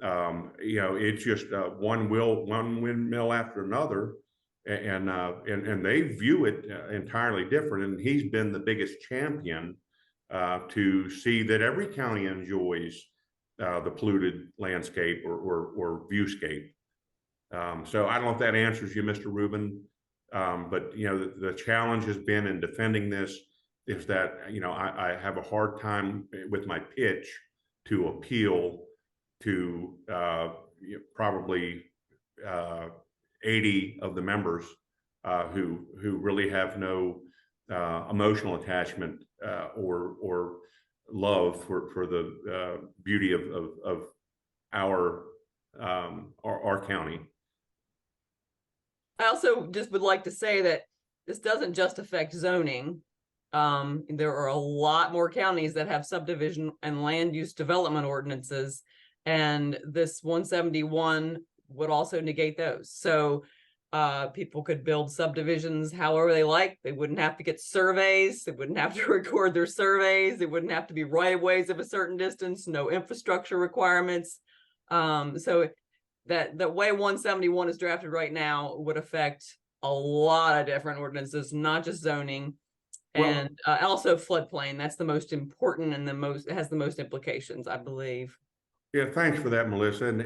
S9: you know, it's just one windmill after another, and they view it entirely different. And he's been the biggest champion to see that every county enjoys the polluted landscape or viewscape. So I don't know if that answers you, Mr. Rubin, but you know, the challenge has been in defending this is that, you know, I have a hard time with my pitch to appeal to probably 80 of the members who really have no emotional attachment or love for the beauty of our county.
S3: I also just would like to say that this doesn't just affect zoning. There are a lot more counties that have subdivision and land use development ordinances, and this 171 would also negate those. So people could build subdivisions however they like. They wouldn't have to get surveys. They wouldn't have to record their surveys. They wouldn't have to be right-of-ways of a certain distance, no infrastructure requirements. So that the way 171 is drafted right now would affect a lot of different ordinances, not just zoning. And also floodplain. That's the most important and it has the most implications, I believe.
S9: Yeah, thanks for that, Melissa. And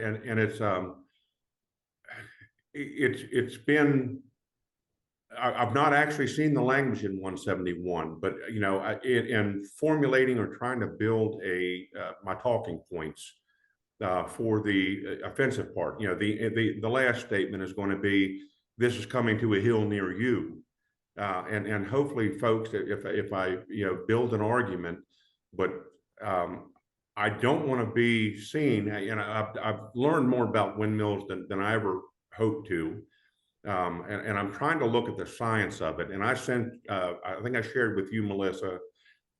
S9: it's been, I've not actually seen the language in 171, but you know, in formulating or trying to build my talking points for the offensive part, you know, the last statement is going to be, this is coming to a hill near you. And hopefully, folks, if I build an argument, but I don't want to be seen. You know, I've learned more about windmills than I ever hoped to, and I'm trying to look at the science of it. And I sent, I think I shared with you, Melissa,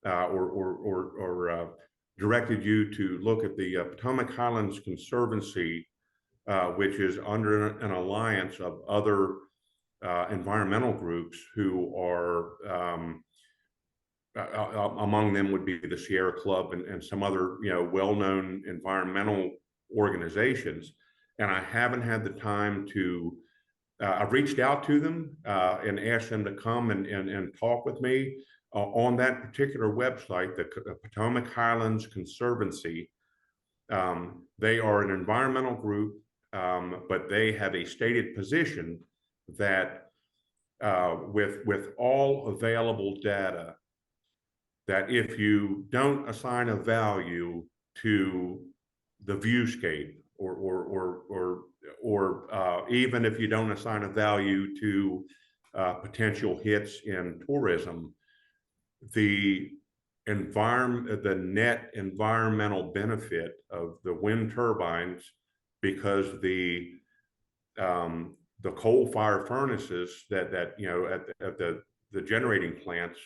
S9: or directed you to look at the Potomac Highlands Conservancy, which is under an alliance of other environmental groups who are among them would be the Sierra Club and some other well-known environmental organizations. And I haven't had the time to I've reached out to them and asked them to come and talk with me on that particular website, the Potomac Highlands Conservancy. They are an environmental group, but they have a stated position that with all available data, that if you don't assign a value to the viewscape, or even if you don't assign a value to potential hits in tourism, the net environmental benefit of the wind turbines, because the coal fire furnaces that at the generating plants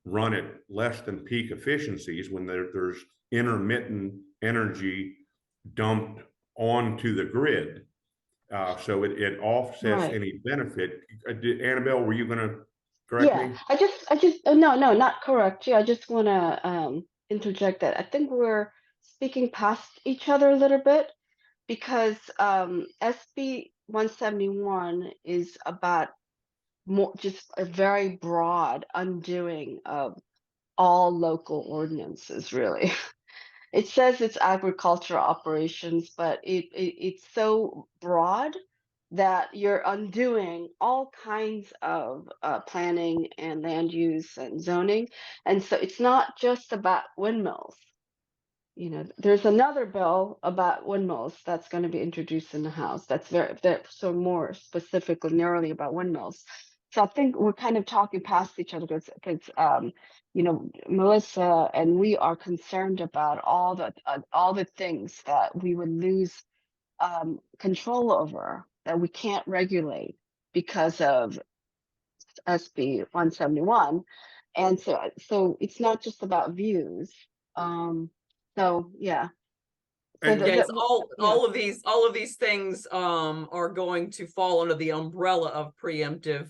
S9: run at less than peak efficiencies when there's intermittent energy dumped onto the grid. So it offsets any benefit. Annabelle, were you going to correct me?
S1: I just no, not correct you. I just want to interject that I think we're speaking past each other a little bit because SB 171 is about more just a very broad undoing of all local ordinances, really. It says it's agricultural operations, but it's so broad that you're undoing all kinds of planning and land use and zoning. And so it's not just about windmills. You know, there's another bill about windmills that's going to be introduced in the House. That's so more specifically, narrowly about windmills. So I think we're kind of talking past each other because you know, Melissa and we are concerned about all the things that we would lose control over, that we can't regulate because of SB 171. And so it's not just about views. So yeah. So
S9: And
S3: Yes,
S1: yeah.
S3: all of these things are going to fall under the umbrella of preemptive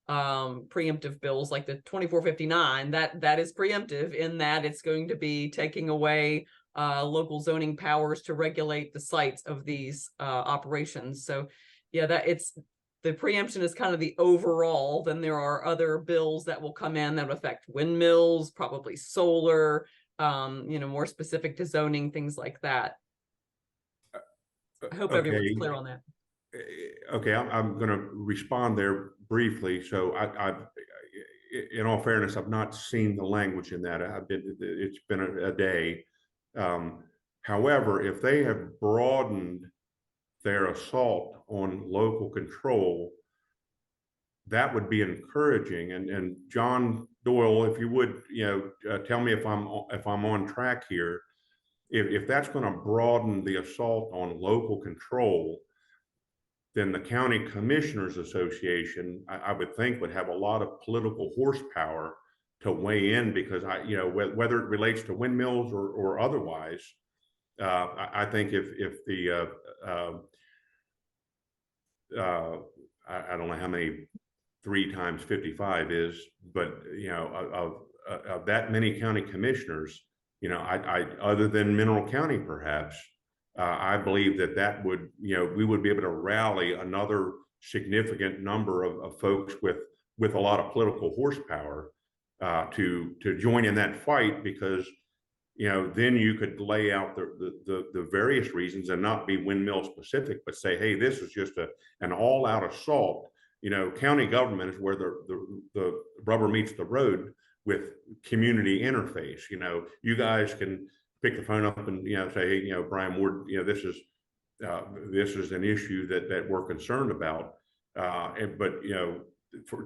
S3: bills like the 2459. That is preemptive in that it's going to be taking away local zoning powers to regulate the sites of these operations. So yeah, the preemption is kind of the overall. Then there are other bills that will come in that will affect windmills, probably solar, you know, more specific to zoning, things like that. I hope everyone's clear on that.
S9: Okay, I'm going to respond there briefly. So in all fairness, I've not seen the language in that. It's been a day. However, if they have broadened their assault on local control, that would be encouraging. And John Doyle, if you would, you know, tell me if I'm on track here. If that's going to broaden the assault on local control, then the County Commissioners Association, I would think, would have a lot of political horsepower to weigh in, because you know, whether it relates to windmills or otherwise, I think if the I don't know how many 3 times 55 is, but you know, of that many county commissioners, you know, I other than Mineral County, perhaps, I believe that would, you know, we would be able to rally another significant number of folks with a lot of political horsepower to join in that fight, because, you know, then you could lay out the various reasons and not be windmill specific, but say, hey, this is just an all out assault. You know, county government is where the rubber meets the road with community interface. You know, you guys can pick the phone up and, you know, say, hey, you know, Bryan Ward, you know, this is an issue that we're concerned about. But, you know,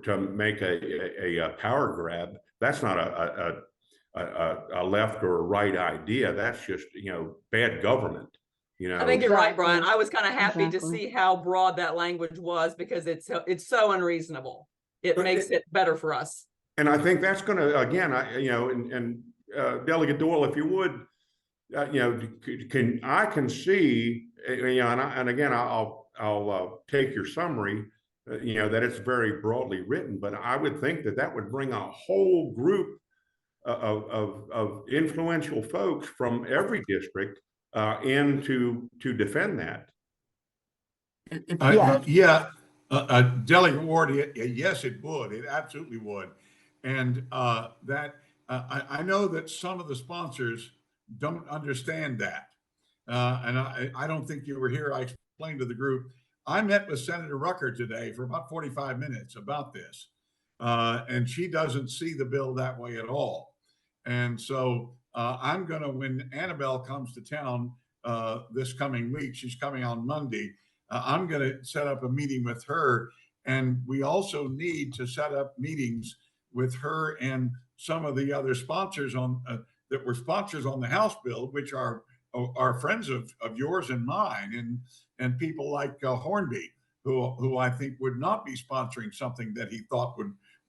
S9: to make a power grab, that's not a left or a right idea. That's just, you know, bad government. You know,
S3: I think you're right, Bryan.
S1: Exactly.
S3: I was kind of happy to
S1: Exactly.
S3: see how broad that language was, because it's so unreasonable. It makes it better for us.
S9: And I think that's going to, again, you know, and Delegate Doyle, if you would, you know, I can see, you know, and again, I'll take your summary, you know, that it's very broadly written, but I would think that would bring a whole group of influential folks from every district in to defend that.
S1: Yes.
S6: Delegate Ward, yes, it would. It absolutely would. And I know that some of the sponsors don't understand that. And I don't think you were here. I explained to the group. I met with Senator Rucker today for about 45 minutes about this. And she doesn't see the bill that way at all. And so I'm going to, when Annabel comes to town this coming week, she's coming on Monday, I'm going to set up a meeting with her. And we also need to set up meetings with her and some of the other sponsors on that were sponsors on the House bill, which are friends of yours and mine, and people like Hornby, who I think would not be sponsoring something that he thought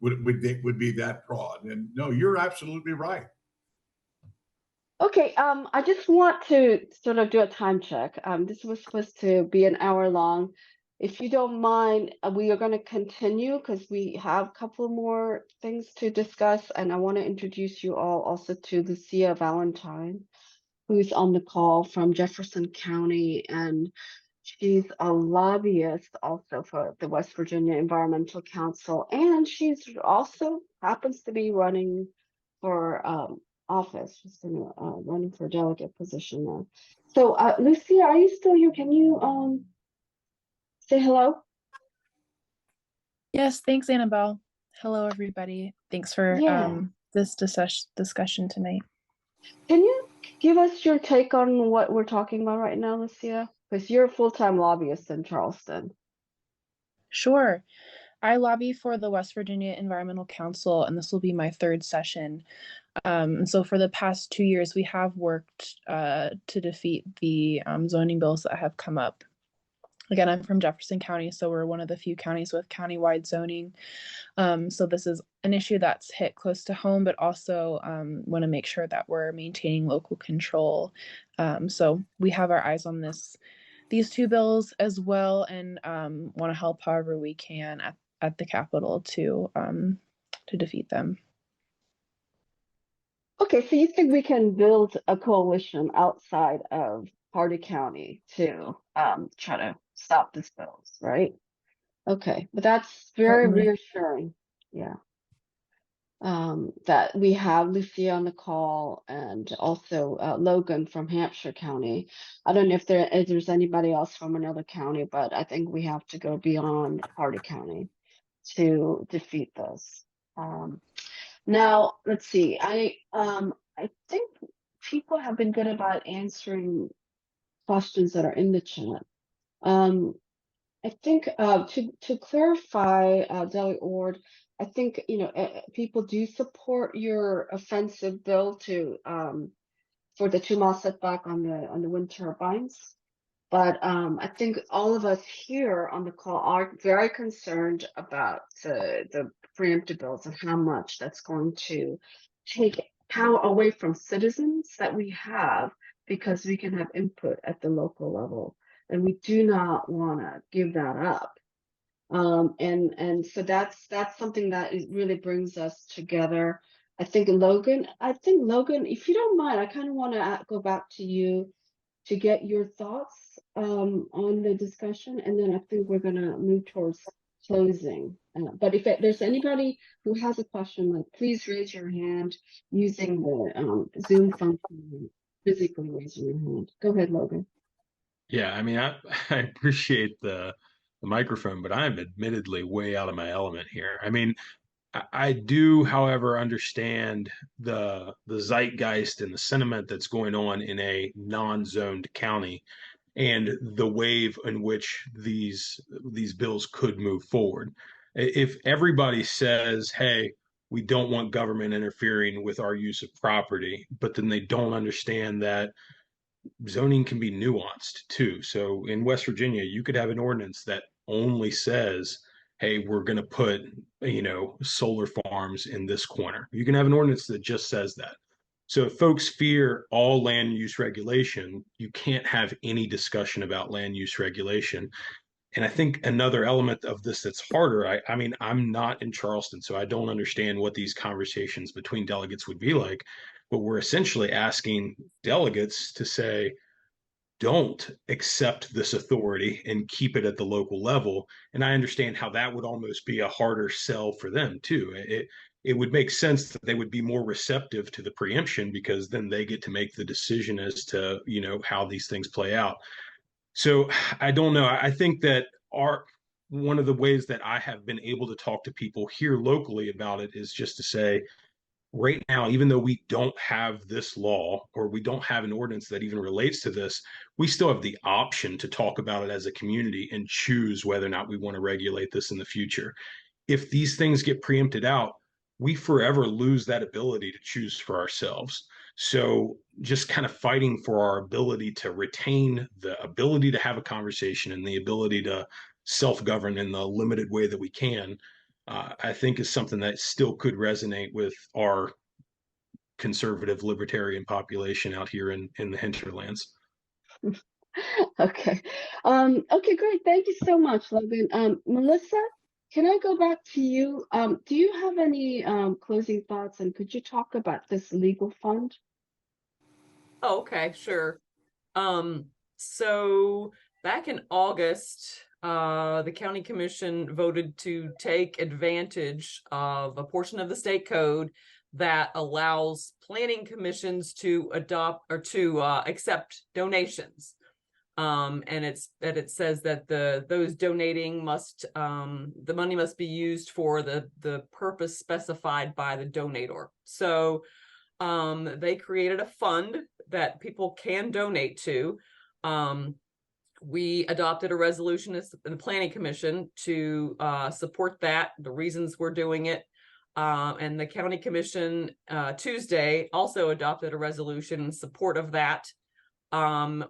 S6: would be that broad. And no, you're absolutely right.
S1: Okay, I just want to sort of do a time check. This was supposed to be an hour long. If you don't mind, we are going to continue because we have a couple more things to discuss, and I want to introduce you all also to Lucia Valentine. who's on the call from Jefferson County, and she's a lobbyist also for the West Virginia Environmental Council, and she's also happens to be running for office. She's running for delegate position now. So, Lucia, are you still here? Can you say hello?
S10: Yes, thanks, Annabelle. Hello, everybody. Thanks for
S1: Yeah.
S10: this discussion tonight.
S1: Can you give us your take on what we're talking about right now, Lucia? Because you're a full-time lobbyist in Charleston.
S10: Sure. I lobby for the West Virginia Environmental Council, and this will be my third session. And so for the past 2 years, we have worked to defeat the zoning bills that have come up. Again, I'm from Jefferson County, so we're one of the few counties with countywide zoning. So this is an issue that's hit close to home, but also want to make sure that we're maintaining local control. So we have our eyes on these two bills as well, and want to help however we can at the Capitol to defeat them.
S1: Okay, so you think we can build a coalition outside of Hardy County to try to stop these bills, right? Okay, but that's very
S10: Certainly.
S1: reassuring. Yeah. That we have Lucia on the call, and also Logan from Hampshire County. I don't know if there's anybody else from another county, but I think we have to go beyond Hardy County to defeat this. Now, let's see. I think people have been good about answering questions that are in the chat. I think to clarify, Doyle Ward, I think people do support your offensive bill to for the 2-mile setback on the wind turbines. But I think all of us here on the call are very concerned about the preemptive bills and how much that's going to take power away from citizens that we have, because we can have input at the local level, and we do not want to give that up. And so that's something that really brings us together. I think Logan, if you don't mind, I kind of want to go back to you to get your thoughts on the discussion, and then I think we're gonna move towards closing. But if there's anybody who has a question, like, please raise your hand using the Zoom function, physically raising your hand. Go ahead, Logan.
S8: Yeah, I mean, I appreciate the microphone, but I'm admittedly way out of my element here. I mean, I do, however, understand the zeitgeist and the sentiment that's going on in a non-zoned county, and the wave in which these bills could move forward. If everybody says, "Hey, we don't want government interfering with our use of property," but then they don't understand that zoning can be nuanced too. So in West Virginia, you could have an ordinance that only says, hey, we're going to put, solar farms in this corner. You can have an ordinance that just says that. So if folks fear all land use regulation, you can't have any discussion about land use regulation. And I think another element of this that's harder, I mean, I'm not in Charleston, so I don't understand what these conversations between delegates would be like, but we're essentially asking delegates to say, don't accept this authority and keep it at the local level. And I understand how that would almost be a harder sell for them too. It would make sense that they would be more receptive to the preemption, because then they get to make the decision as to, how these things play out. So I don't know. I think that one of the ways that I have been able to talk to people here locally about it is just to say, right now, even though we don't have this law, or we don't have an ordinance that even relates to this, we still have the option to talk about it as a community and choose whether or not we want to regulate this in the future. If these things get preempted out, we forever lose that ability to choose for ourselves. So just kind of fighting for our ability to retain the ability to have a conversation and the ability to self-govern in the limited way that we can, I think is something that still could resonate with our conservative libertarian population out here in the hinterlands.
S1: Okay. Okay, great. Thank you so much, Logan. Melissa, can I go back to you? Do you have any closing thoughts, and could you talk about this legal fund?
S3: Oh, okay, sure. So back in August, the county commission voted to take advantage of a portion of the state code that allows planning commissions to adopt or to accept donations. And it says that those donating must the money must be used for the purpose specified by the donator. So they created a fund that people can donate to. We adopted a resolution in the planning commission to support that, the reasons we're doing it. And the county commission Tuesday also adopted a resolution in support of that.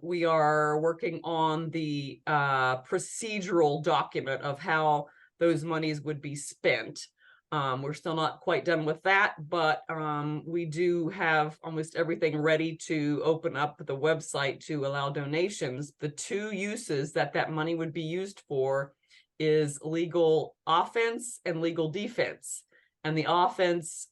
S3: We are working on the procedural document of how those monies would be spent. We're still not quite done with that, but we do have almost everything ready to open up the website to allow donations. The two uses that money would be used for is legal offense and legal defense. And the offense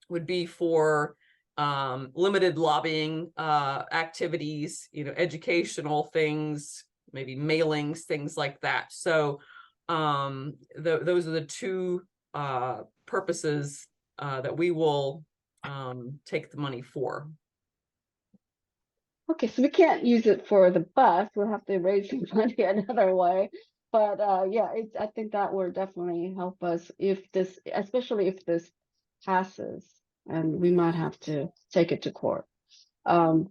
S3: would be for limited lobbying activities, educational things, maybe mailings, things like that. So those are the two purposes that we will take the money for.
S1: Okay, so we can't use it for the bus. We'll have to raise some money another way. But yeah, I think that will definitely help us especially if this passes, and we might have to take it to court. Right.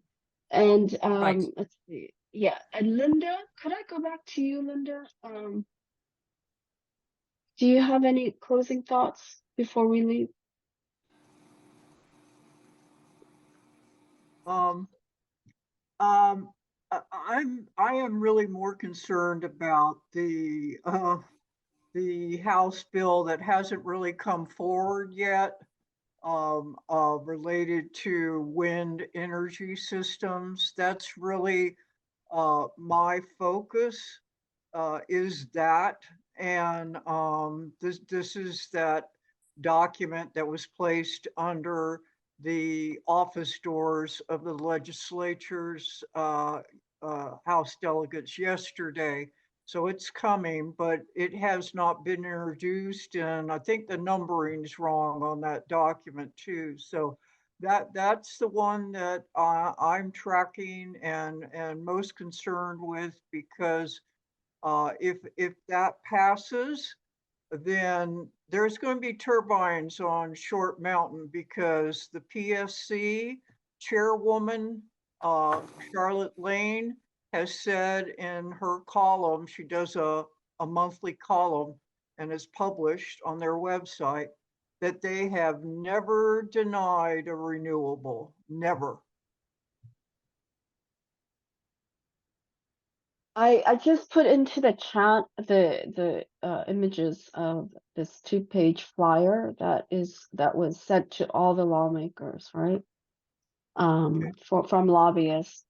S1: Let's see. Yeah, and Linda, could I go back to you, Linda? Do you have any closing thoughts before we leave?
S5: I am really more concerned about the House bill that hasn't really come forward yet, related to wind energy systems. That's really my focus, is that. And this is that document that was placed under the office doors of the legislature's House delegates yesterday. So it's coming, but it has not been introduced, and I think the numbering is wrong on that document too. So that's the one that I'm tracking and most concerned with, because if that passes, then there's going to be turbines on Short Mountain, because the PSC chairwoman, Charlotte Lane, has said in her column, she does a monthly column and is published on their website, that they have never denied a renewable, never.
S1: I just put into the chat the images of this 2-page flyer that was sent to all the lawmakers, right? From lobbyists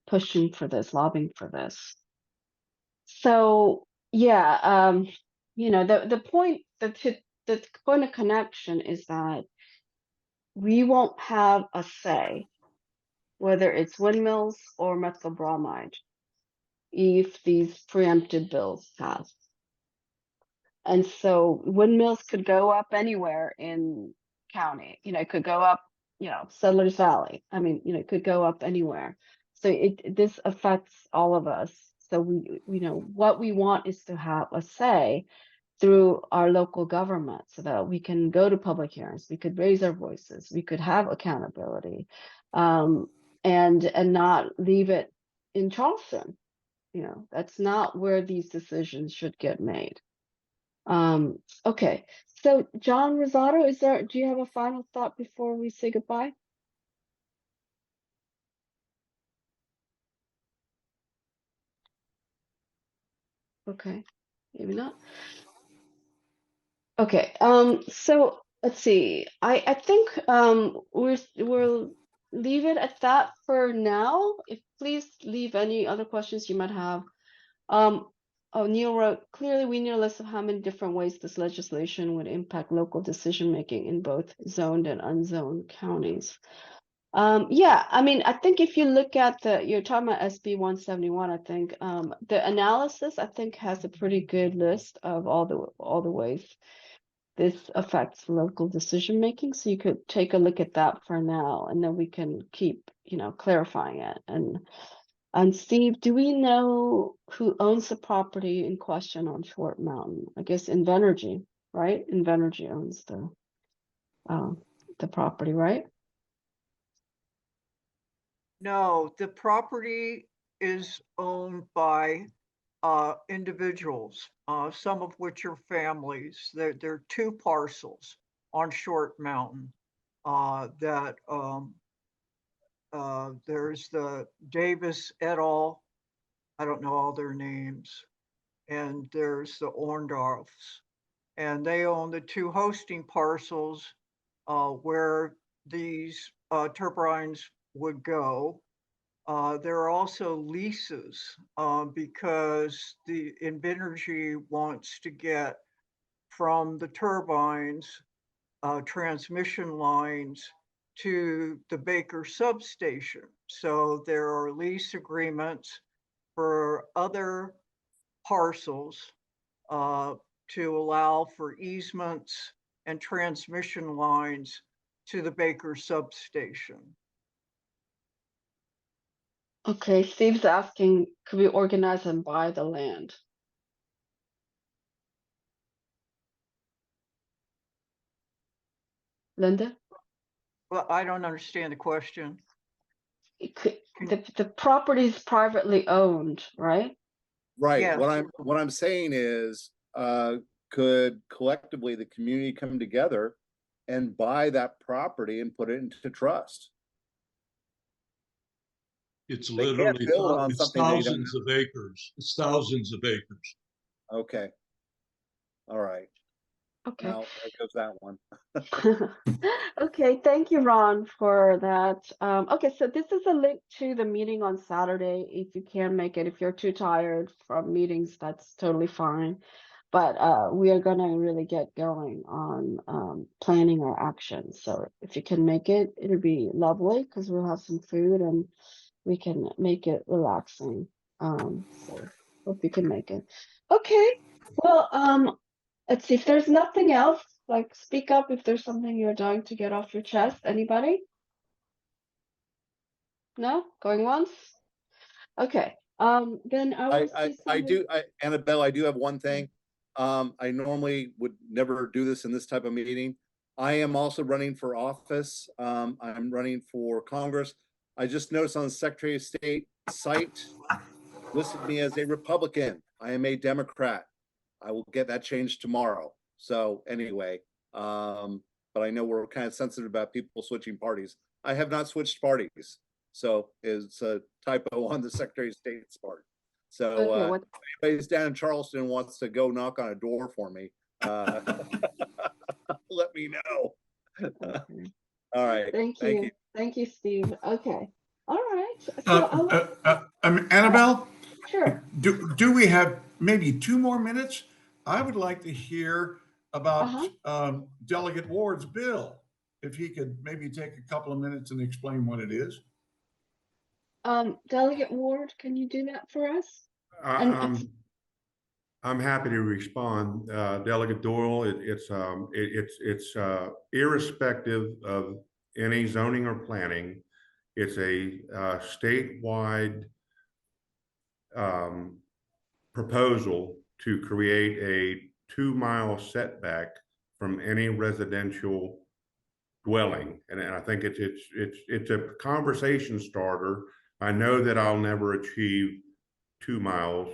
S1: pushing for this, lobbying for this. So yeah, the point the point of connection is that we won't have a say whether it's windmills or methyl bromide if these preempted bills pass. And so windmills could go up anywhere in county, it could go up, Settlers Valley. I mean, it could go up anywhere. So this affects all of us. So what we want is to have a say through our local government, so that we can go to public hearings, we could raise our voices, we could have accountability, and not leave it in Charleston. That's not where these decisions should get made. Okay, so John Rosato, do you have a final thought before we say goodbye? Okay, maybe not. Okay, so let's see. I think we'll leave it at that for now. Please leave any other questions you might have. Neil wrote, clearly we need a list of how many different ways this legislation would impact local decision making in both zoned and unzoned counties. Yeah, I mean, I think if you look at you're talking about SB 171, I think, the analysis, I think, has a pretty good list of all the ways this affects local decision making. So you could take a look at that for now, and then we can keep, clarifying it. And Steve, do we know who owns the property in question on Short Mountain? I guess Invenergy, right? Invenergy owns the property, right?
S5: No, the property is owned by individuals, some of which are families. There are 2 parcels on Short Mountain that there's the Davis et al. I don't know all their names. And there's the Orndorffs. And they own the 2 hosting parcels where these turbines would go. There are also leases because the Invenergy wants to get from the turbines transmission lines to the Baker substation. So there are lease agreements for other parcels to allow for easements and transmission lines to the Baker substation.
S1: Okay, Steve's asking, could we organize and buy the land? Linda?
S5: Well, I don't understand the question.
S1: The property is privately owned, right?
S11: Right.
S5: Yes.
S11: What I'm saying is, could collectively the community come together and buy that property and put it into trust?
S12: It's
S11: They can't
S12: literally
S11: build on
S12: it's
S11: something they don't
S12: thousands of acres. It's thousands of acres.
S11: Okay. All right.
S1: Okay.
S11: Now there goes that one.
S1: Okay, thank you, Ron, for that. Okay, so this is a link to the meeting on Saturday. If you can make it, if you're too tired from meetings, that's totally fine. But we are gonna really get going on planning our actions. So if you can make it, it'll be lovely because we'll have some food and we can make it relaxing. So hope you can make it. Okay, well, let's see if there's nothing else. Like, speak up if there's something you're dying to get off your chest. Anybody? No? Going once? Okay. Then I will see
S11: Annabelle, I do have one thing. I normally would never do this in this type of meeting. I am also running for office. I'm running for Congress. I just noticed on the Secretary of State site listed me as a Republican. I am a Democrat. I will get that changed tomorrow. So anyway, but I know we're kind of sensitive about people switching parties. I have not switched parties. So it's a typo on the Secretary of State's part. So
S1: okay,
S11: if anybody's down in Charleston wants to go knock on a door for me, let me know.
S1: okay.
S11: All right.
S1: Thank you. Thank you, Steve. Okay. All right. So
S6: Annabelle,
S1: sure.
S6: do we have maybe 2 more minutes? I would like to hear about Delegate Ward's bill. If he could maybe take a couple of minutes and explain what it is.
S1: Delegate Ward, can you do that for us?
S9: I'm happy to respond, Delegate Doyle. It's irrespective of any zoning or planning. It's a statewide proposal to create a 2-mile setback from any residential dwelling, and I think it's a conversation starter. I know that I'll never achieve 2 miles,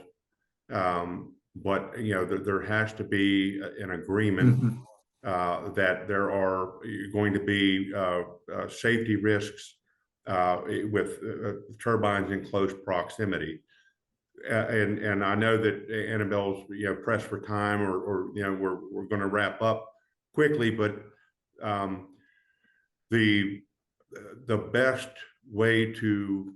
S9: but there has to be an agreement that there are going to be safety risks with turbines in close proximity. And I know that Annabelle's pressed for time, or we're going to wrap up quickly, but the best way to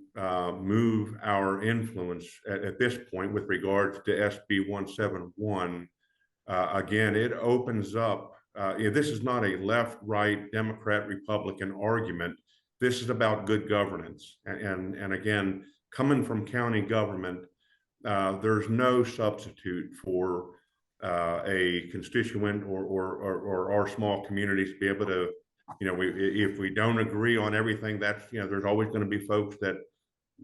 S9: move our influence at this point with regards to SB 171, again, it opens up. This is not a left-right Democrat-Republican argument. this is about good governance. And again, coming from county government, there's no substitute for a constituent or our small communities to be able to, if we don't agree on everything, that's, there's always going to be folks that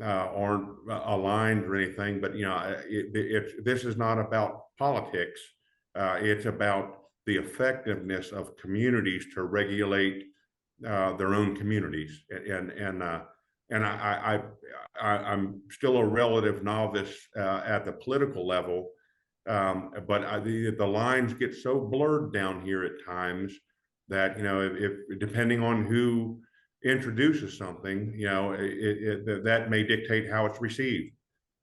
S9: aren't aligned or anything, but this is not about politics. It's about the effectiveness of communities to regulate their own communities. And I'm still a relative novice at the political level, but the lines get so blurred down here at times that, if depending on who introduces something, that may dictate how it's received.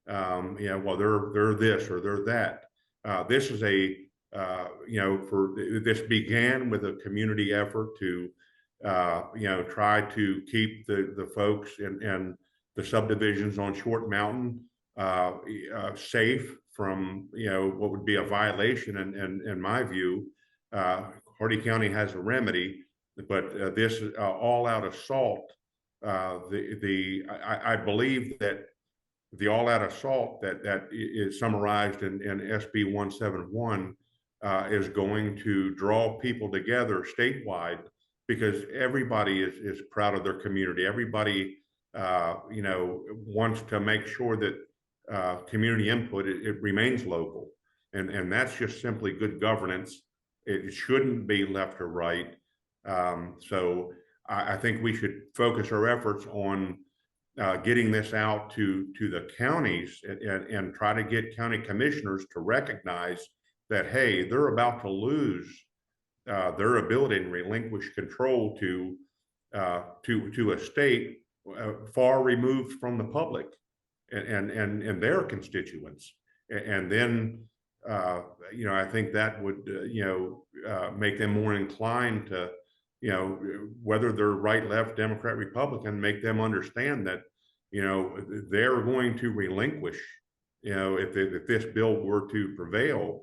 S9: Well, they're this or they're that. This is this began with a community effort to, try to keep the folks and the subdivisions on Short Mountain safe from, what would be a violation. And in my view, Hardy County has a remedy, but this all-out assault, I believe that the all-out assault that is summarized in SB 171 is going to draw people together statewide, because everybody is proud of their community. Everybody, wants to make sure that community input, it remains local. And that's just simply good governance. It shouldn't be left or right. So I think we should focus our efforts on getting this out to the counties and try to get county commissioners to recognize that, hey, they're about to lose their ability to relinquish control to a state far removed from the public and their constituents. And then, I think that would, make them more inclined to, whether they're right, left, Democrat, Republican, make them understand that, they're going to relinquish, if this bill were to prevail,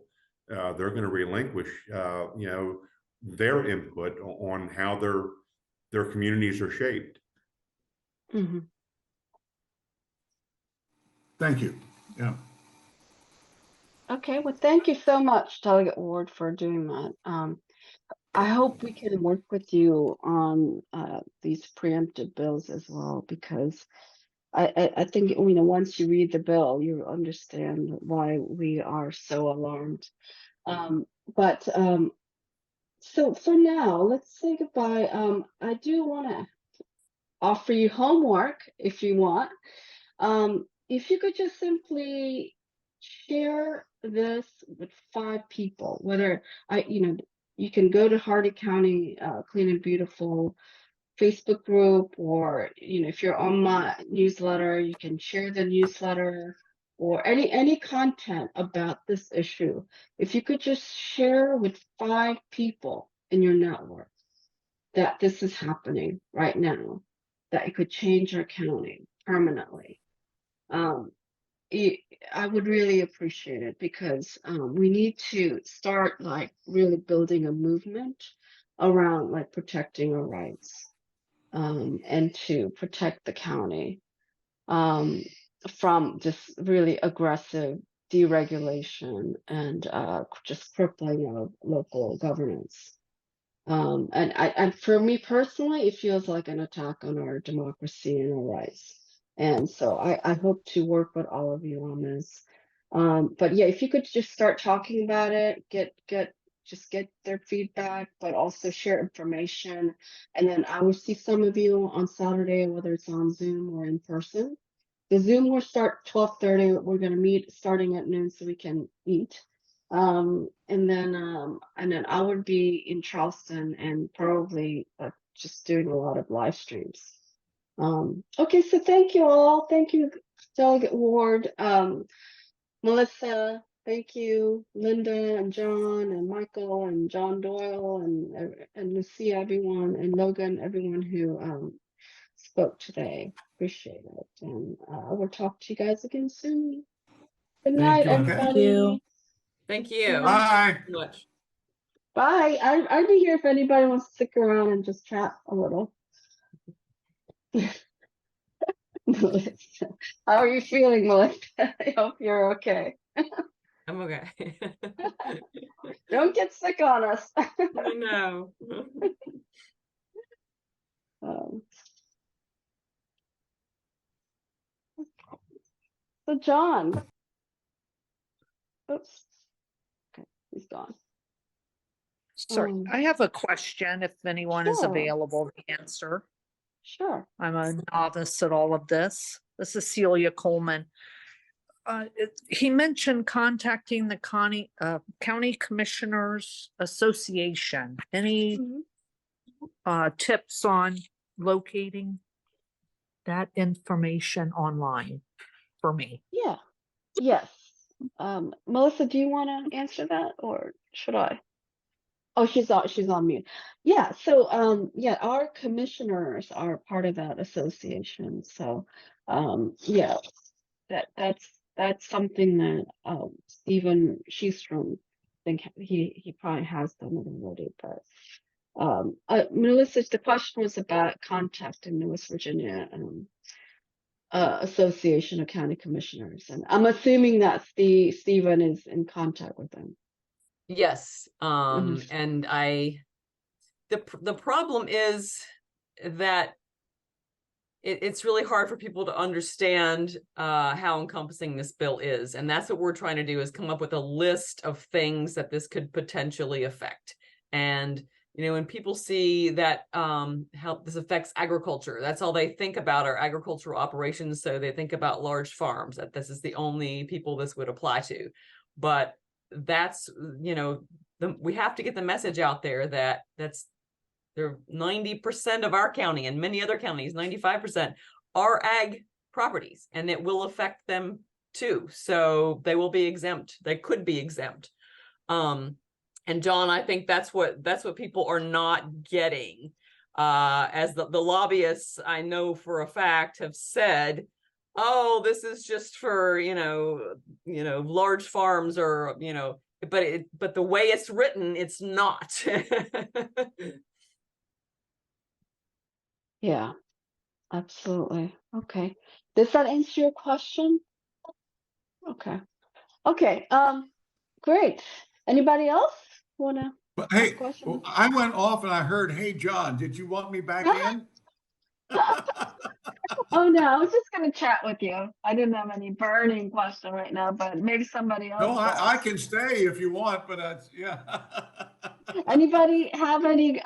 S9: they're going to relinquish, their input on how their communities are shaped.
S1: Mm-hmm.
S6: Thank you. Yeah.
S1: Okay, well, thank you so much, Delegate Ward, for doing that. I hope we can work with you on these preemptive bills as well, because I think, once you read the bill, you understand why we are so alarmed. So for now, let's say goodbye. I do want to offer you homework if you want. If you could just simply share this with 5 people, whether you can go to Hardy County Clean and Beautiful Facebook group, or if you're on my newsletter, you can share the newsletter, or any content about this issue. If you could just share with 5 people in your network that this is happening right now, that it could change our county permanently, I would really appreciate it, because we need to start really building a movement around protecting our rights, and to protect the county from this really aggressive deregulation and just crippling of local governance. And for me personally, it feels like an attack on our democracy and our rights. And so I hope to work with all of you on this. But yeah, if you could just start talking about it, get their feedback, but also share information. And then I will see some of you on Saturday, whether it's on Zoom or in person. The Zoom will start 12:30. We're going to meet starting at noon so we can eat. And then I would be in Charleston and probably just doing a lot of live streams. Okay, so thank you all. Thank you, Delegate Ward. Melissa, thank you, Linda and John and Michael and John Doyle and Lucia, everyone, and Logan, everyone who spoke today. Appreciate it. And we'll talk to you guys again soon. Good night, everybody.
S3: Thank you.
S6: Bye.
S3: Thank you much.
S1: Bye. I'd be here if anybody wants to stick around and just chat a little. Melissa. How are you feeling, Melissa? I hope you're okay.
S3: I'm okay.
S1: Don't get sick on us.
S3: No.
S1: Um, so John. Oops. Okay, he's gone.
S13: Sorry, I have a question if anyone is
S1: Sure.
S13: available to answer.
S1: Sure.
S13: I'm a novice at all of this. This is Celia Coleman. He mentioned contacting the County Commissioners Association. Any tips on locating that information online for me?
S1: Yeah. Yes. Melissa, do you want to answer that or should I? Oh, she's on mute. Yeah, so yeah, our commissioners are part of that association. So yeah, that's something that Stephen Sheestrom, I think he probably has done it already, but Melissa, the question was about contacting the West Virginia Association of County Commissioners, and I'm assuming that Stephen is in contact with them.
S3: Yes. And the problem is that it's really hard for people to understand how encompassing this bill is. And that's what we're trying to do, is come up with a list of things that this could potentially affect. And, you know, when people see that how this affects agriculture, that's all they think about are agricultural operations. So they think about large farms, that this is the only people this would apply to. But that's, you know, we have to get the message out there that they're 90% of our county, and many other counties, 95% are ag properties, and it will affect them too. So they will be exempt. They could be exempt. And John, I think that's what people are not getting. As the lobbyists, I know for a fact, have said, oh, this is just for, you know, large farms, or, you know, but the way it's written, it's not.
S1: Yeah, absolutely. Okay. Does that answer your question? Okay. Okay. Great. Anybody else wanna
S6: But
S1: ask
S6: hey,
S1: questions?
S6: I went off and I heard, hey, John, did you want me back in?
S1: Oh no, I was just gonna chat with you. I didn't have any burning question right now, but maybe somebody else
S6: No, I
S1: does.
S6: can stay if you want, but yeah.
S1: Anybody have any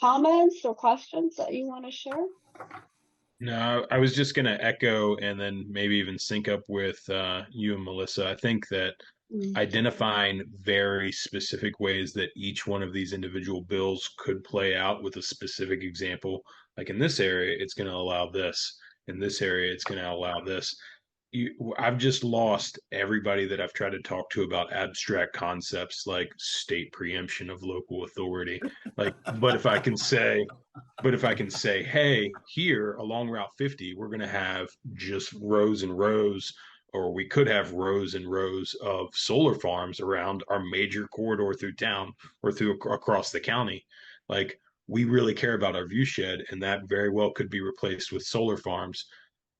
S1: comments or questions that you want to share?
S8: No, I was just going to echo and then maybe even sync up with you and Melissa. I think that identifying very specific ways that each one of these individual bills could play out with a specific example, like in this area, it's going to allow this. In this area, it's going to allow this. I've just lost everybody that I've tried to talk to about abstract concepts like state preemption of local authority. Like, but if I can say, hey, here along Route 50, we're going to have just rows and rows, or we could have rows and rows of solar farms around our major corridor through town or through across the county. Like, we really care about our view shed, and that very well could be replaced with solar farms.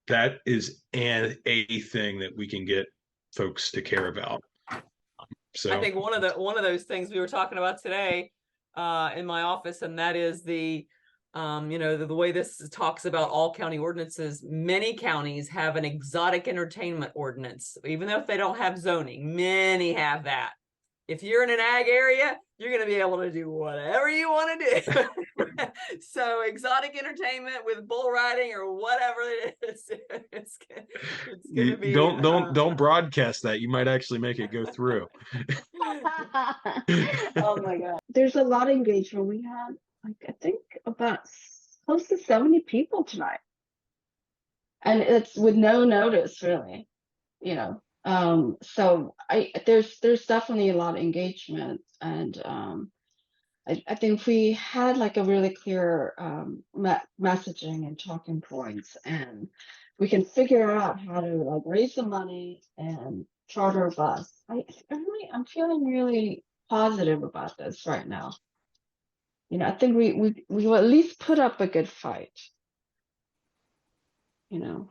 S8: That is a thing that we can get folks to care about. So
S3: I think one of those things we were talking about today in my office, and that is the you know, the way this talks about all county ordinances. Many counties have an exotic entertainment ordinance, even though if they don't have zoning. Many have that. If you're in an ag area, you're going to be able to do whatever you want to do. So exotic entertainment with bull riding or whatever it is, it's going to be.
S8: Don't broadcast that. You might actually make it go through.
S1: Oh my God. There's a lot of engagement. We had, like, I think about close to 70 people tonight. And it's with no notice, really, you know. So there's definitely a lot of engagement, and I think if we had like a really clear messaging and talking points, and we can figure out how to like raise the money and charter a bus. I'm feeling really positive about this right now. You know, I think we will at least put up a good fight. you know.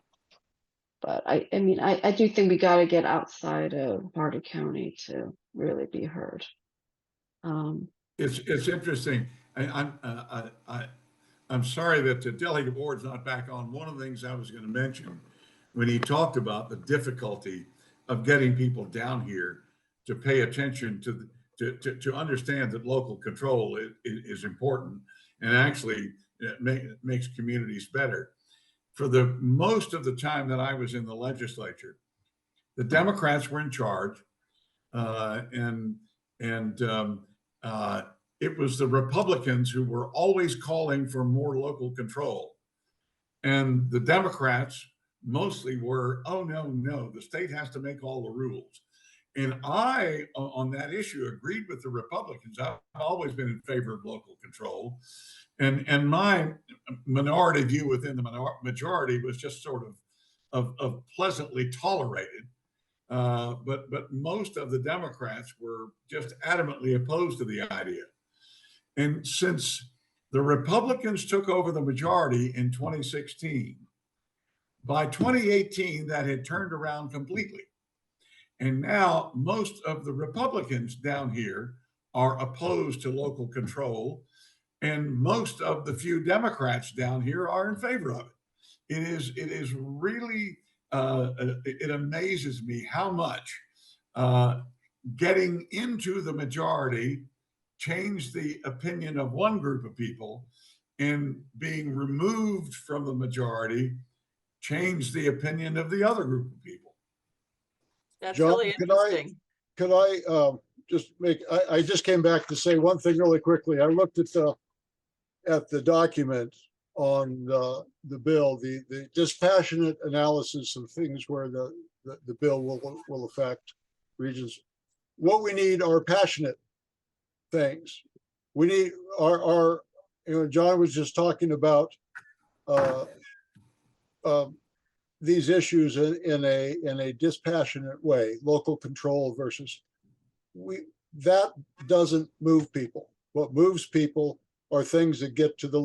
S1: But I mean, I do think we got to get outside of Hardin County to really be heard.
S6: It's interesting. I'm sorry that the Delegate Ward's not back on. One of the things I was going to mention when he talked about the difficulty of getting people down here to pay attention to understand that local control is important and actually makes communities better. For the most of the time that I was in the legislature, the Democrats were in charge, and it was the Republicans who were always calling for more local control. And the Democrats mostly were, oh, no, the state has to make all the rules. And I, on that issue, agreed with the Republicans. I've always been in favor of local control. And my minority view within the majority was just sort of pleasantly tolerated. But most of the Democrats were just adamantly opposed to the idea. And since the Republicans took over the majority in 2016, by 2018, that had turned around completely. And now most of the Republicans down here are opposed to local control, and most of the few Democrats down here are in favor of it. It is really, it amazes me how much getting into the majority changed the opinion of one group of people, and being removed from the majority changed the opinion of the other group of people.
S3: That's
S14: John,
S3: really interesting.
S14: could I just make, I just came back to say one thing really quickly. I looked at the document on the bill, the dispassionate analysis of things where the bill will affect regions. What we need are passionate things. We need our John was just talking about these issues in a dispassionate way, local control versus that doesn't move people. What moves people are things that get to the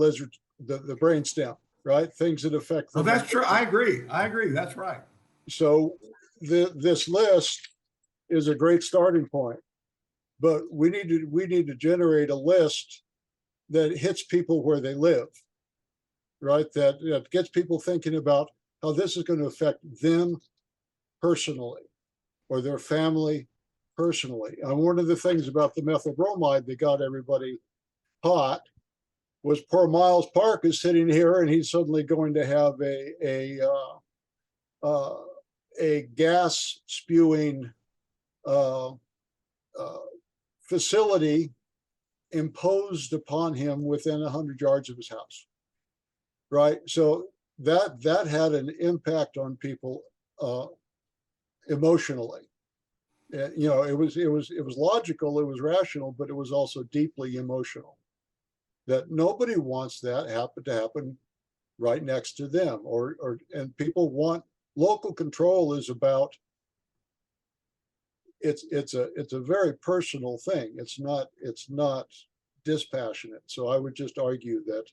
S14: brainstem, right? Things that affect them.
S6: Oh, that's true. I agree. That's right.
S14: So this list is a great starting point, but we need to generate a list that hits people where they live, right? That gets people thinking about how this is going to affect them personally or their family personally. And one of the things about the methyl bromide that got everybody hot was poor Miles Park is sitting here and he's suddenly going to have a gas spewing facility imposed upon him within 100 yards of his house, right? So that had an impact on people emotionally. You know, it was logical, it was rational, but it was also deeply emotional. That nobody wants that to happen right next to them, and people want local control is about. It's a very personal thing. It's not dispassionate. So I would just argue that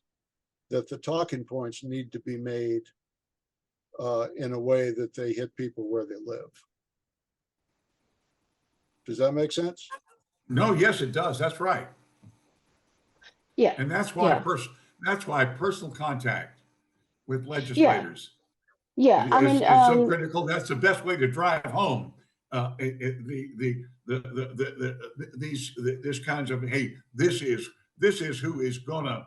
S14: the talking points need to be made in a way that they hit people where they live. Does that make sense?
S6: No, yes, it does. That's right.
S1: Yeah.
S6: And that's why personal contact with legislators.
S1: Yeah. I mean,
S6: is so critical. That's the best way to drive home this kinds of, hey, this is who is gonna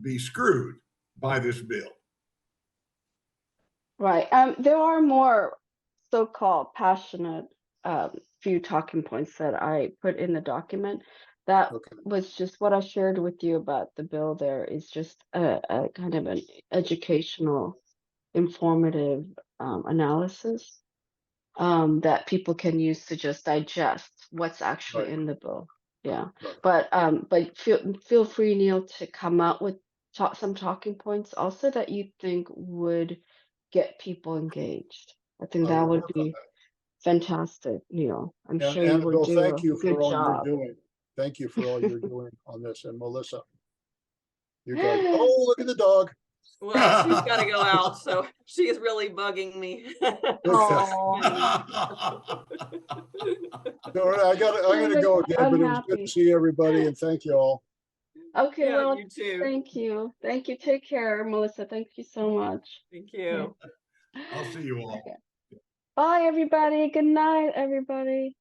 S6: be screwed by this bill.
S1: Right. There are more so-called passionate few talking points that I put in the document. That was just what I shared with you about the bill. There is just a kind of an educational, informative analysis that people can use to just digest what's actually in the bill. Yeah. But feel free, Neil, to come out with some talking points also that you think would get people engaged. I think that would be fantastic, Neil. I'm sure you would do
S14: thank you
S1: a good
S14: for all
S1: job.
S14: you're doing. Thank you for all you're doing on this. And Melissa, you guys. Oh, look at the dog.
S3: Well, she's got to go out, so she is really bugging me.
S1: Oh,
S14: All right, I gotta go again,
S1: I'm
S14: but it was good
S1: happy.
S14: to see everybody and thank you all.
S1: Okay,
S3: Yeah,
S1: well,
S3: you too.
S1: thank you. Thank you. Take care, Melissa. Thank you so much.
S3: Thank you.
S6: I'll see you all.
S1: Okay. Bye, everybody. Good night, everybody.